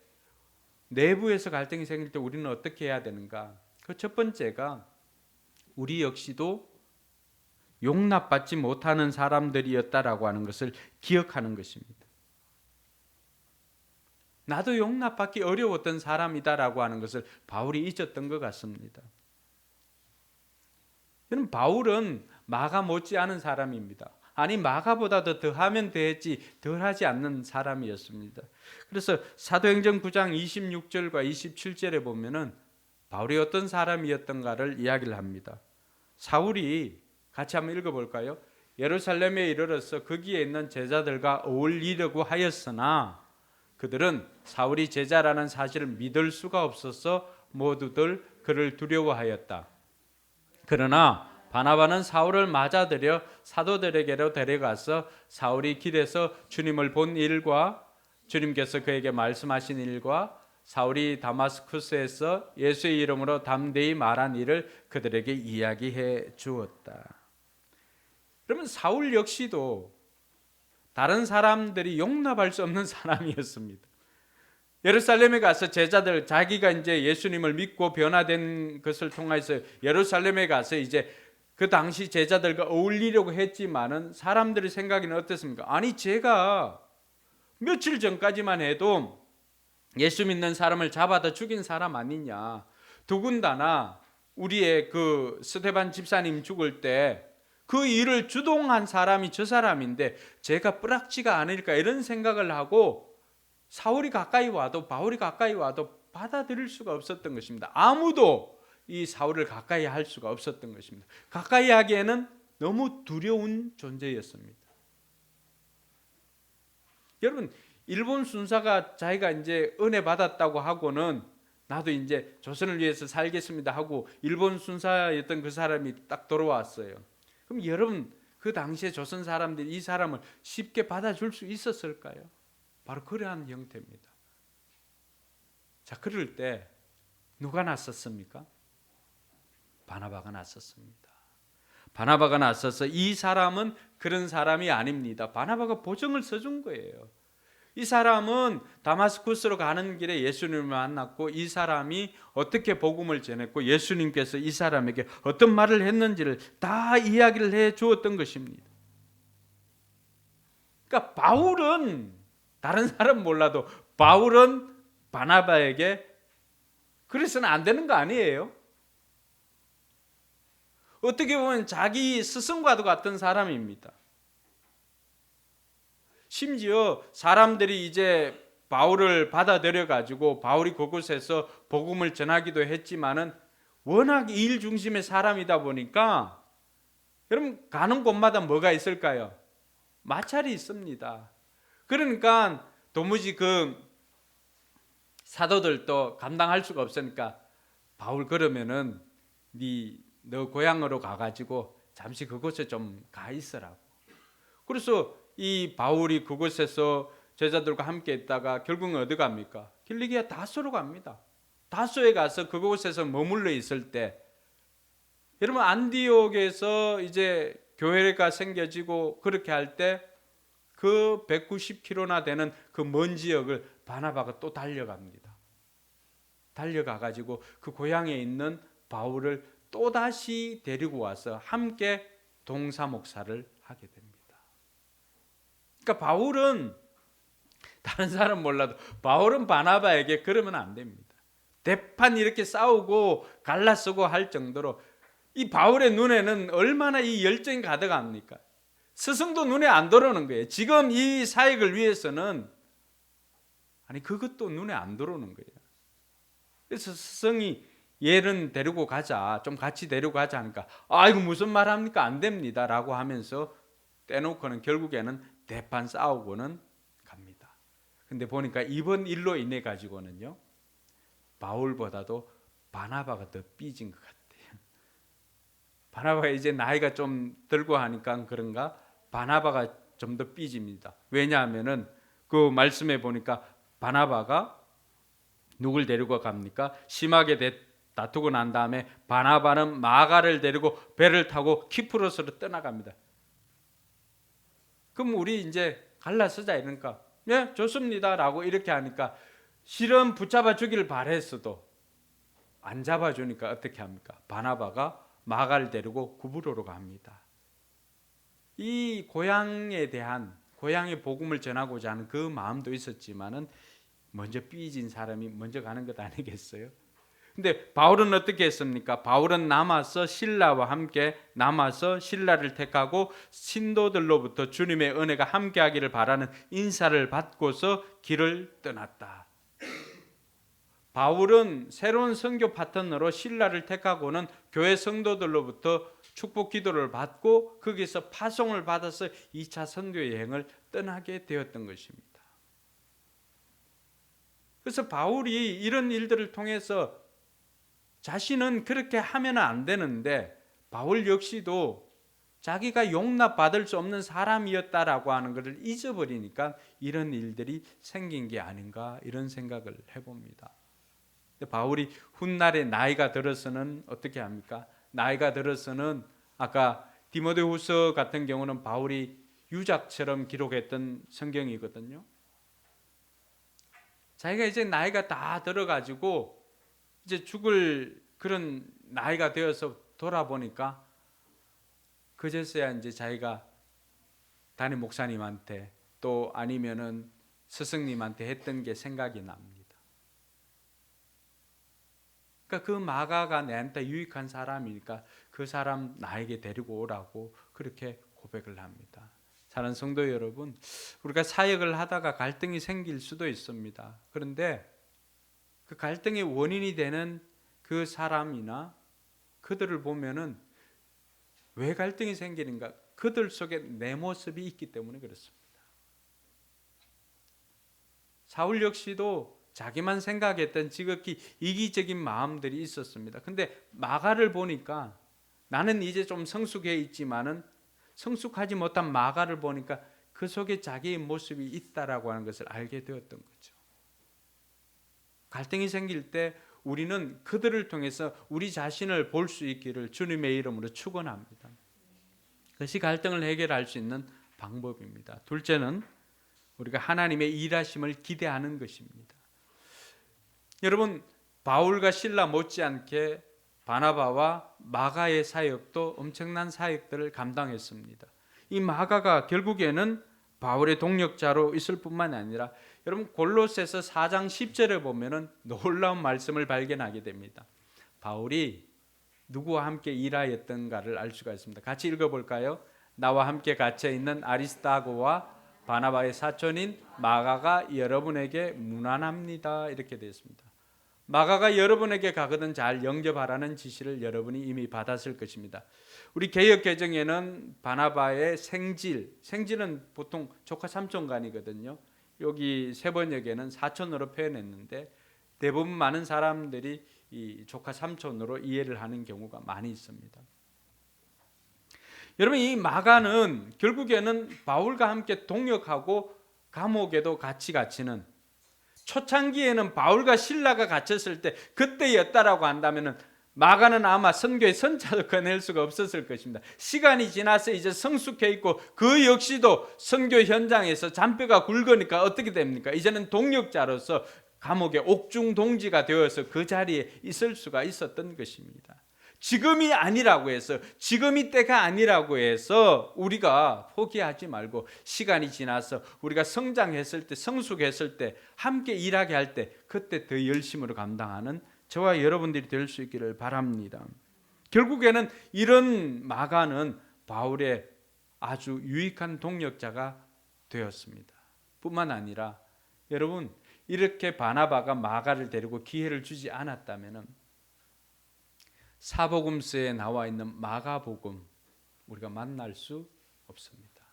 내부에서 갈등이 생길 때 우리는 어떻게 해야 되는가? 그 첫 번째가 우리 역시도 용납받지 못하는 사람들이었다라고 하는 것을 기억하는 것입니다. 나도 용납받기 어려웠던 사람이다라고 하는 것을 바울이 잊었던 것 같습니다. 여러분, 바울은 마가 못지않은 사람입니다. 아니, 마가보다도 더하면 더했지 덜하지 않는 사람이었습니다. 그래서 사도행전 9장 26절과 27절에 보면은 바울이 어떤 사람이었던가를 이야기를 합니다. 사울이, 같이 한번 읽어볼까요? 예루살렘에 이르러서 거기에 있는 제자들과 어울리려고 하였으나 그들은 사울이 제자라는 사실을 믿을 수가 없어서 모두들 그를 두려워하였다. 그러나 바나바는 사울을 맞아들여 사도들에게로 데려가서 사울이 길에서 주님을 본 일과 주님께서 그에게 말씀하신 일과 사울이 다마스쿠스에서 예수의 이름으로 담대히 말한 일을 그들에게 이야기해 주었다. 그러면 사울 역시도 다른 사람들이 용납할 수 없는 사람이었습니다. 예루살렘에 가서 제자들, 자기가 이제 예수님을 믿고 변화된 것을 통해서 예루살렘에 가서 이제 그 당시 제자들과 어울리려고 했지만은 사람들의 생각에는 어땠습니까? 아니, 제가 며칠 전까지만 해도 예수 믿는 사람을 잡아다 죽인 사람 아니냐. 더군다나 우리의 그 스데반 집사님 죽을 때 그 일을 주동한 사람이 저 사람인데 제가 뿌락지가 아닐까, 이런 생각을 하고 사울이 가까이 와도, 바울이 가까이 와도 받아들일 수가 없었던 것입니다. 아무도 이 사울을 가까이 할 수가 없었던 것입니다. 가까이 하기에는 너무 두려운 존재였습니다. 여러분, 일본 순사가 자기가 이제 은혜 받았다고 하고는 나도 이제 조선을 위해서 살겠습니다 하고 일본 순사였던 그 사람이 딱 돌아왔어요. 그럼 여러분, 그 당시에 조선 사람들이 이 사람을 쉽게 받아줄 수 있었을까요? 바로 그러한 형태입니다. 자, 그럴 때 누가 나섰습니까? 바나바가 나섰습니다. 바나바가 나서서 이 사람은 그런 사람이 아닙니다. 바나바가 보증을 써준 거예요. 이 사람은 다마스쿠스로 가는 길에 예수님을 만났고 이 사람이 어떻게 복음을 전했고 예수님께서 이 사람에게 어떤 말을 했는지를 다 이야기를 해 주었던 것입니다. 그러니까 바울은, 다른 사람 몰라도 바울은 바나바에게 그래서는 안 되는 거 아니에요? 어떻게 보면 자기 스승과도 같은 사람입니다. 심지어 사람들이 이제 바울을 받아들여 가지고 바울이 그곳에서 복음을 전하기도 했지만은 워낙 일 중심의 사람이다 보니까 여러분 가는 곳마다 뭐가 있을까요? 마찰이 있습니다. 그러니까 도무지 그 사도들도 감당할 수가 없으니까 바울 그러면은 너 고향으로 가가지고 잠시 그곳에 좀 가 있으라고. 그래서 이 바울이 그곳에서 제자들과 함께 있다가 결국은 어디 갑니까? 길리기아 다소로 갑니다. 다소에 가서 그곳에서 머물러 있을 때 여러분 안디옥에서 이제 교회가 생겨지고 그렇게 할 때 그 190km나 되는 그 먼 지역을 바나바가 또 달려갑니다. 달려가 가지고 그 고향에 있는 바울을 또다시 데리고 와서 함께 동사 목사를 하게 됩니다. 그러니까 바울은 다른 사람 몰라도 바울은 바나바에게 그러면 안 됩니다. 대판 이렇게 싸우고 갈라쓰고 할 정도로 이 바울의 눈에는 얼마나 이 열정이 가득합니까? 스승도 눈에 안 들어오는 거예요. 지금 이 사역을 위해서는 그것도 눈에 안 들어오는 거예요. 그래서 스승이 얘는 데리고 가자, 좀 같이 데리고 가자 하니까 이거 무슨 말 합니까? 안 됩니다 라고 하면서 떼놓고는 결국에는 대판 싸우고는 갑니다. 근데 보니까 이번 일로 인해 가지고는요 바울보다도 바나바가 더 삐진 것 같아요. 바나바가 이제 나이가 좀 들고 하니까 그런가 바나바가 좀 더 삐집니다. 왜냐하면은 그 말씀에 보니까 바나바가 누굴 데리고 갑니까? 심하게 다투고 난 다음에 바나바는 마가를 데리고 배를 타고 키프로스로 떠나갑니다. 그럼 우리 이제 갈라서자 이러니까 네 좋습니다 라고 이렇게 하니까 실은 붙잡아 주기를 바랬어도 안 잡아주니까 어떻게 합니까? 바나바가 마가를 데리고 구브로로 갑니다. 이 고향의 복음을 전하고자 하는 그 마음도 있었지만은 먼저 삐진 사람이 먼저 가는 것 아니겠어요? 근데 바울은 어떻게 했습니까? 바울은 남아서 신라와 함께 남아서 신라를 택하고 신도들로부터 주님의 은혜가 함께하기를 바라는 인사를 받고서 길을 떠났다. 바울은 새로운 선교 파트너로 신라를 택하고는 교회 성도들로부터 축복 기도를 받고 거기서 파송을 받아서 2차 선교 여행을 떠나게 되었던 것입니다. 그래서 바울이 이런 일들을 통해서 자신은 그렇게 하면 안 되는데 바울 역시도 자기가 용납받을 수 없는 사람이었다라고 하는 것을 잊어버리니까 이런 일들이 생긴 게 아닌가 이런 생각을 해봅니다. 바울이 훗날에 나이가 들어서는 어떻게 합니까? 나이가 들어서는 아까 디모데후서 같은 경우는 바울이 유작처럼 기록했던 성경이거든요. 자기가 이제 나이가 다 들어가지고 이제 죽을 그런 나이가 되어서 돌아보니까 그제서야 이제 자기가 담임 목사님한테 또 아니면은 스승님한테 했던 게 생각이 납니다. 그러니까 그 마가가 내한테 유익한 사람이니까 그 사람 나에게 데리고 오라고 그렇게 고백을 합니다. 사랑하는 성도 여러분, 우리가 사역을 하다가 갈등이 생길 수도 있습니다. 그런데 그 갈등의 원인이 되는 그 사람이나 그들을 보면은 왜 갈등이 생기는가? 그들 속에 내 모습이 있기 때문에 그렇습니다. 사울 역시도 자기만 생각했던 지극히 이기적인 마음들이 있었습니다. 근데 마가를 보니까 나는 이제 좀 성숙해 있지만은 성숙하지 못한 마가를 보니까 그 속에 자기의 모습이 있다라고 하는 것을 알게 되었던 거죠. 갈등이 생길 때 우리는 그들을 통해서 우리 자신을 볼 수 있기를 주님의 이름으로 축원합니다. 그것이 갈등을 해결할 수 있는 방법입니다. 둘째는 우리가 하나님의 일하심을 기대하는 것입니다. 여러분, 바울과 실라 못지않게 바나바와 마가의 사역도 엄청난 사역들을 감당했습니다. 이 마가가 결국에는 바울의 동력자로 있을 뿐만 아니라 여러분 골로새서 4장 10절에 보면은 놀라운 말씀을 발견하게 됩니다. 바울이 누구와 함께 일하였던가를 알 수가 있습니다. 같이 읽어볼까요? 나와 함께 갇혀 있는 아리스타고와 바나바의 사촌인 마가가 여러분에게 문안합니다. 이렇게 되어 있습니다. 마가가 여러분에게 가거든 잘 영접하라는 지시를 여러분이 이미 받았을 것입니다. 우리 개역 개정에는 바나바의 생질은 보통 조카 삼촌간이거든요. 여기 세번역에는 사촌으로 표현했는데 대부분 많은 사람들이 이 조카 삼촌으로 이해를 하는 경우가 많이 있습니다. 여러분, 이 마가는 결국에는 바울과 함께 동역하고 감옥에도 같이 갇히는, 초창기에는 바울과 실라가 갇혔을 때 그때였다라고 한다면 마가는 아마 선교의 선자도 꺼낼 수가 없었을 것입니다. 시간이 지나서 이제 성숙해 있고 그 역시도 선교 현장에서 잔뼈가 굵으니까 어떻게 됩니까? 이제는 동역자로서 감옥의 옥중 동지가 되어서 그 자리에 있을 수가 있었던 것입니다. 지금이 아니라고 해서, 지금이 때가 아니라고 해서 우리가 포기하지 말고 시간이 지나서 우리가 성장했을 때, 성숙했을 때, 함께 일하게 할 때 그때 더 열심으로 감당하는 저와 여러분들이 될 수 있기를 바랍니다. 결국에는 이런 마가는 바울의 아주 유익한 동역자가 되었습니다. 뿐만 아니라 여러분, 이렇게 바나바가 마가를 데리고 기회를 주지 않았다면 사복음서에 나와 있는 마가복음 우리가 만날 수 없습니다.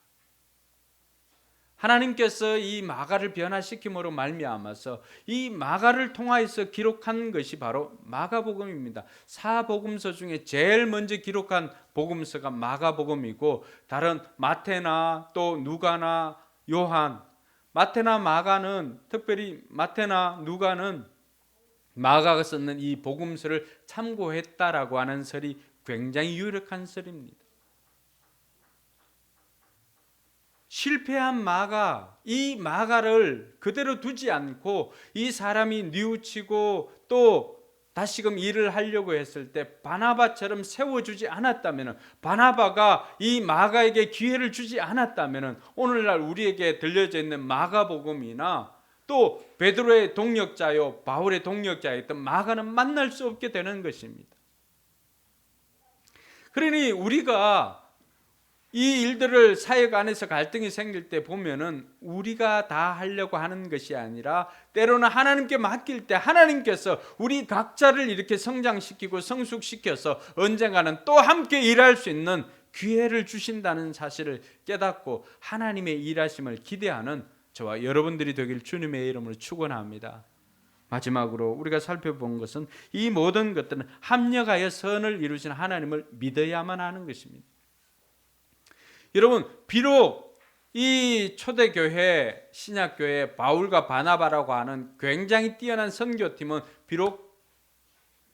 하나님께서 이 마가를 변화시킴으로 말미암아서 이 마가를 통하여서 기록한 것이 바로 마가복음입니다. 사복음서 중에 제일 먼저 기록한 복음서가 마가복음이고, 다른 마태나 또 누가나 요한, 마태나 마가는, 특별히 마태나 누가는 마가가 썼는 이 복음서를 참고했다라고 하는 설이 굉장히 유력한 설입니다. 실패한 마가, 이 마가를 그대로 두지 않고 이 사람이 뉘우치고 또 다시금 일을 하려고 했을 때 바나바처럼 세워주지 않았다면, 바나바가 이 마가에게 기회를 주지 않았다면 오늘날 우리에게 들려져 있는 마가복음이나 또 베드로의 동역자요 바울의 동역자였던 마가는 만날 수 없게 되는 것입니다. 그러니 우리가 이 일들을 사역 안에서 갈등이 생길 때 보면은 우리가 다 하려고 하는 것이 아니라 때로는 하나님께 맡길 때 하나님께서 우리 각자를 이렇게 성장시키고 성숙시켜서 언젠가는 또 함께 일할 수 있는 기회를 주신다는 사실을 깨닫고 하나님의 일하심을 기대하는 저와 여러분들이 되길 주님의 이름으로 축원합니다. 마지막으로 우리가 살펴본 것은 이 모든 것들은 합력하여 선을 이루신 하나님을 믿어야만 하는 것입니다. 여러분, 비록 이 초대교회, 신약교회 바울과 바나바라고 하는 굉장히 뛰어난 선교팀은 비록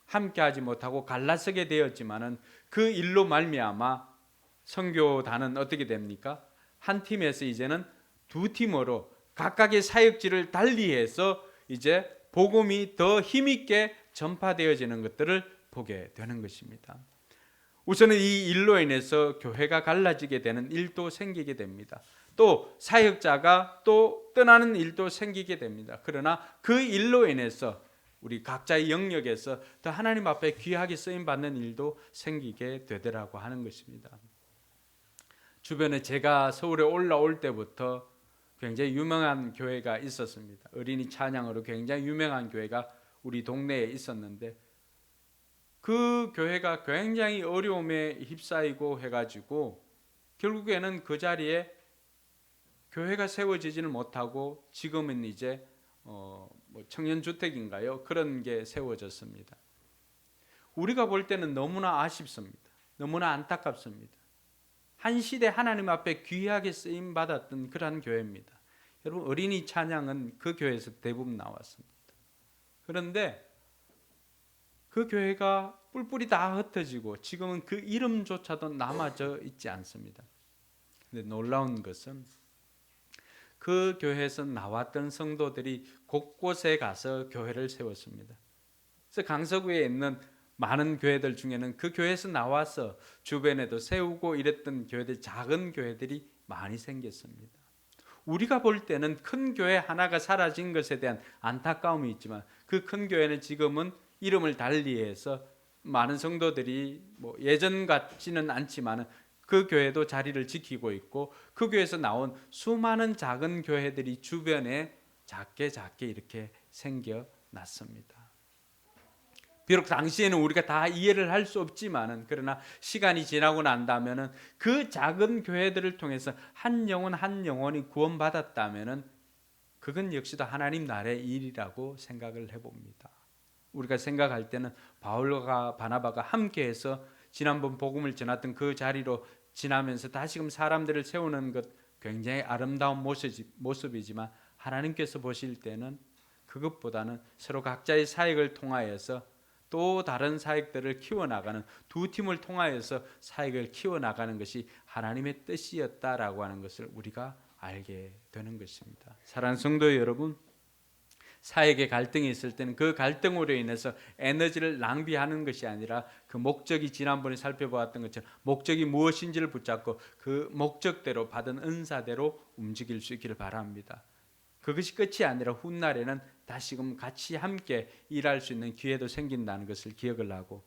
함께하지 못하고 갈라서게 되었지만은 그 일로 말미암아 선교단은 어떻게 됩니까? 한 팀에서 이제는 두 팀으로 각각의 사역지를 달리해서 이제 복음이 더 힘있게 전파되어지는 것들을 보게 되는 것입니다. 우선은 이 일로 인해서 교회가 갈라지게 되는 일도 생기게 됩니다. 또 사역자가 또 떠나는 일도 생기게 됩니다. 그러나 그 일로 인해서 우리 각자의 영역에서 더 하나님 앞에 귀하게 쓰임받는 일도 생기게 되더라고 하는 것입니다. 주변에 제가 서울에 올라올 때부터 굉장히 유명한 교회가 있었습니다. 어린이 찬양으로 굉장히 유명한 교회가 우리 동네에 있었는데 그 교회가 굉장히 어려움에 휩싸이고 해가지고 결국에는 그 자리에 교회가 세워지지는 못하고 지금은 이제 청년주택인가요? 그런 게 세워졌습니다. 우리가 볼 때는 너무나 아쉽습니다. 너무나 안타깝습니다. 한 시대 하나님 앞에 귀하게 쓰임 받았던 그러한 교회입니다. 여러분, 어린이 찬양은 그 교회에서 대부분 나왔습니다. 그런데 그 교회가 뿔뿔이 다 흩어지고 지금은 그 이름조차도 남아져 있지 않습니다. 근데 놀라운 것은 그 교회에서 나왔던 성도들이 곳곳에 가서 교회를 세웠습니다. 그래서 강서구에 있는 많은 교회들 중에는 그 교회에서 나와서 주변에도 세우고 이랬던 교회들, 작은 교회들이 많이 생겼습니다. 우리가 볼 때는 큰 교회 하나가 사라진 것에 대한 안타까움이 있지만 그 큰 교회는 지금은 이름을 달리해서 많은 성도들이 뭐 예전 같지는 않지만 그 교회도 자리를 지키고 있고 그 교회에서 나온 수많은 작은 교회들이 주변에 작게 이렇게 생겨났습니다. 비록 당시에는 우리가 다 이해를 할 수 없지만은 그러나 시간이 지나고 난다면은 그 작은 교회들을 통해서 한 영혼이 구원받았다면은 그건 역시도 하나님 나라의 일이라고 생각을 해봅니다. 우리가 생각할 때는 바울과 바나바가 함께해서 지난번 복음을 전했던 그 자리로 지나면서 다시금 사람들을 세우는 것 굉장히 아름다운 모습이지만 하나님께서 보실 때는 그것보다는 서로 각자의 사역을 통하여서 또 다른 사역들을 키워나가는 두 팀을 통하여서 사역을 키워나가는 것이 하나님의 뜻이었다라고 하는 것을 우리가 알게 되는 것입니다. 사랑하는 성도 여러분, 사역의 갈등이 있을 때는 그 갈등으로 인해서 에너지를 낭비하는 것이 아니라 그 목적이 지난번에 살펴보았던 것처럼 목적이 무엇인지를 붙잡고 그 목적대로 받은 은사대로 움직일 수 있기를 바랍니다. 그것이 끝이 아니라 훗날에는 다시금 같이 함께 일할 수 있는 기회도 생긴다는 것을 기억을 하고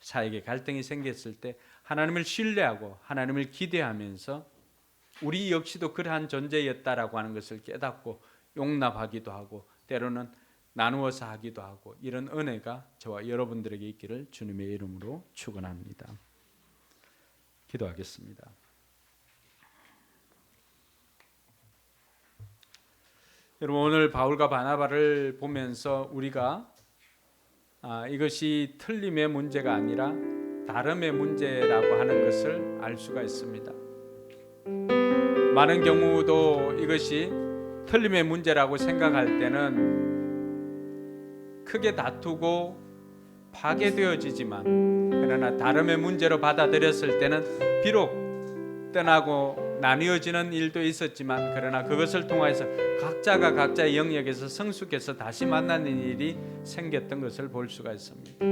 사역의 갈등이 생겼을 때 하나님을 신뢰하고 하나님을 기대하면서 우리 역시도 그러한 존재였다라고 하는 것을 깨닫고 용납하기도 하고 때로는 나누어서 하기도 하고 이런 은혜가 저와 여러분들에게 있기를 주님의 이름으로 축원합니다. 기도하겠습니다. 여러분, 오늘 바울과 바나바를 보면서 우리가 이것이 틀림의 문제가 아니라 다름의 문제라고 하는 것을 알 수가 있습니다. 많은 경우도 이것이 틀림의 문제라고 생각할 때는 크게 다투고 파괴되어지지만 그러나 다름의 문제로 받아들였을 때는 비록 떠나고 나뉘어지는 일도 있었지만 그러나 그것을 통해서 각자가 각자의 영역에서 성숙해서 다시 만나는 일이 생겼던 것을 볼 수가 있습니다.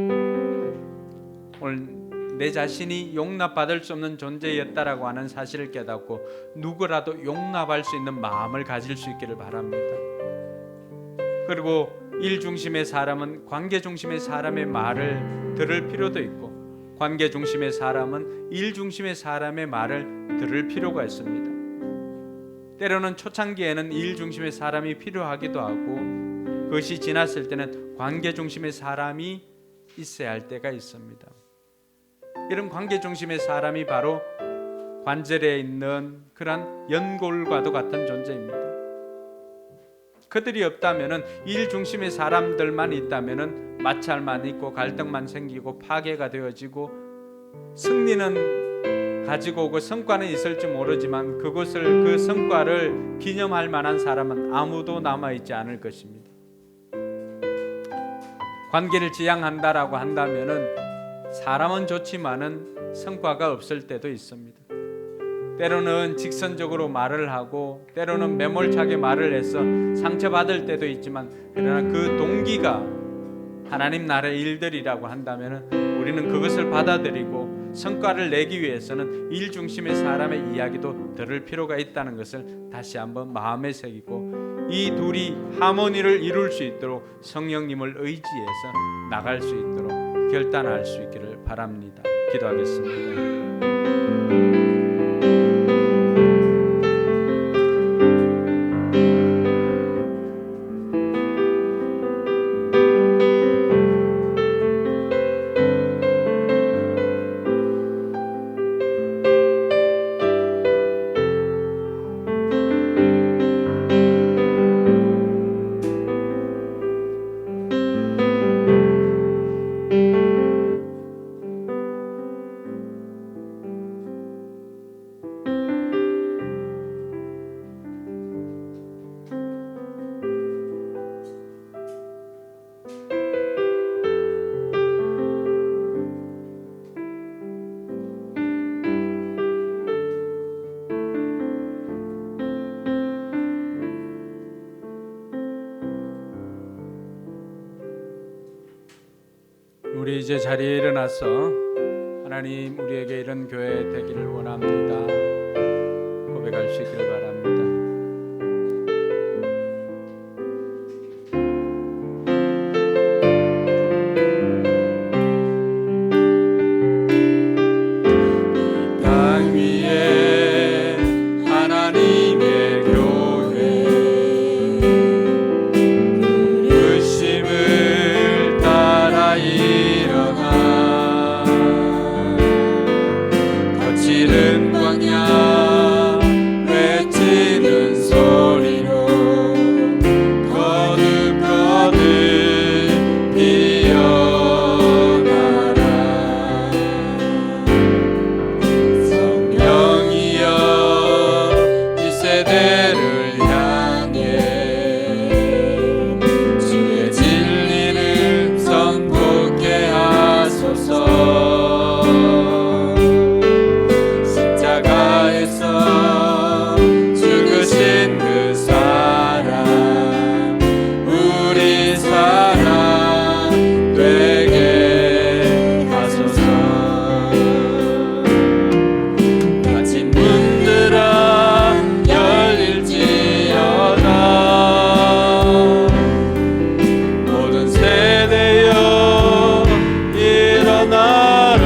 오늘 내 자신이 용납받을 수 없는 존재였다라고 하는 사실을 깨닫고 누구라도 용납할 수 있는 마음을 가질 수 있기를 바랍니다. 그리고 일 중심의 사람은 관계 중심의 사람의 말을 들을 필요도 있고 관계 중심의 사람은 일 중심의 사람의 말을 들을 필요가 있습니다. 때로는 초창기에는 일 중심의 사람이 필요하기도 하고 그것이 지났을 때는 관계 중심의 사람이 있어야 할 때가 있습니다. 이런 관계 중심의 사람이 바로 관절에 있는 그런 연골과도 같은 존재입니다. 그들이 없다면은 일 중심의 사람들만 있다면은 마찰만 있고 갈등만 생기고 파괴가 되어지고 승리는 가지고 오고 성과는 있을지 모르지만 그것을 그 성과를 기념할 만한 사람은 아무도 남아 있지 않을 것입니다. 관계를 지향한다라고 한다면은 사람은 좋지만은 성과가 없을 때도 있습니다. 때로는 직선적으로 말을 하고 때로는 매몰차게 말을 해서 상처받을 때도 있지만 그러나 그 동기가 하나님 나라의 일들이라고 한다면 우리는 그것을 받아들이고 성과를 내기 위해서는 일 중심의 사람의 이야기도 들을 필요가 있다는 것을 다시 한번 마음에 새기고 이 둘이 하모니를 이룰 수 있도록 성령님을 의지해서 나갈 수 있도록 결단할 수 있기를 바랍니다. 기도하겠습니다. 우리 이제 자리에 일어나서 하나님 우리에게 이런 교회 되기를 원합니다. 고백할 수 있기를 바랍니다. 위에 하나님의 교회 그 심을 따라 일어나 거칠은 광야 외치는 소리로 거듭 피어나라. 성령이여 이 세대를 향해 주의 진리를 선포케 하소서. 십자가에서 죽으신 그 사랑 우리 사랑 되게 하소서. 닫힌 문들아 열릴지어다. 모든 세대여 일어나라.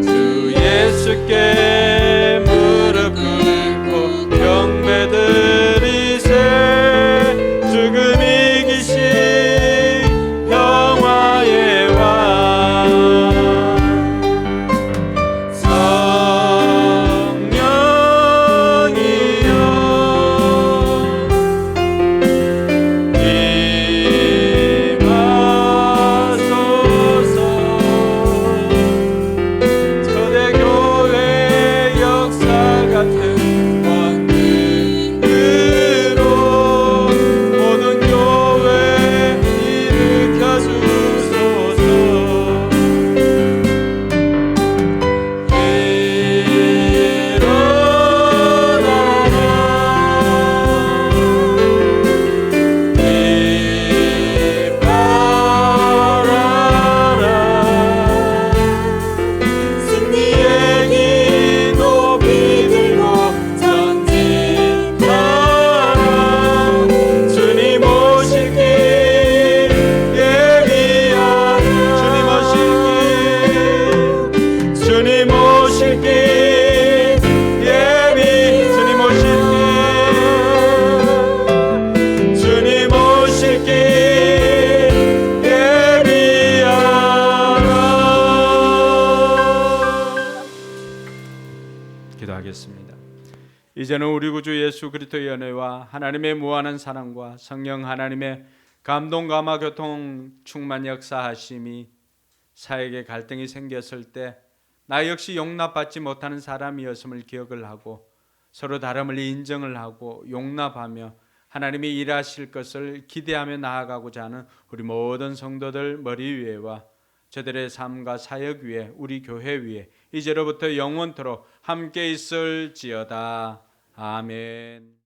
주 예수께 무릎 꿇고 경배드리세. 죽음 이기신 평화의 왕 성령이여 임하소서. 초대교회 역사 같은 권능으로 모든 교회 일으켜 주소서. 승리의 길 높이 들고 전진하라. 주님 오실 길 예비하라. 주님 오실 길 예비. 주님 오실 길 주님 오실 길 예비하라. 기도하겠습니다. 이제는 우리 구주 예수 그리스도의 연애와 하나님의 무한한 사랑과 성령 하나님의 감동 감화 교통 충만 역사하심이 사에게 갈등이 생겼을 때 나 역시 용납받지 못하는 사람이었음을 기억을 하고 서로 다름을 인정을 하고 용납하며 하나님이 일하실 것을 기대하며 나아가고자 하는 우리 모든 성도들 머리 위에와 저들의 삶과 사역 위에 우리 교회 위에 이제로부터 영원토록 함께 있을지어다. 아멘.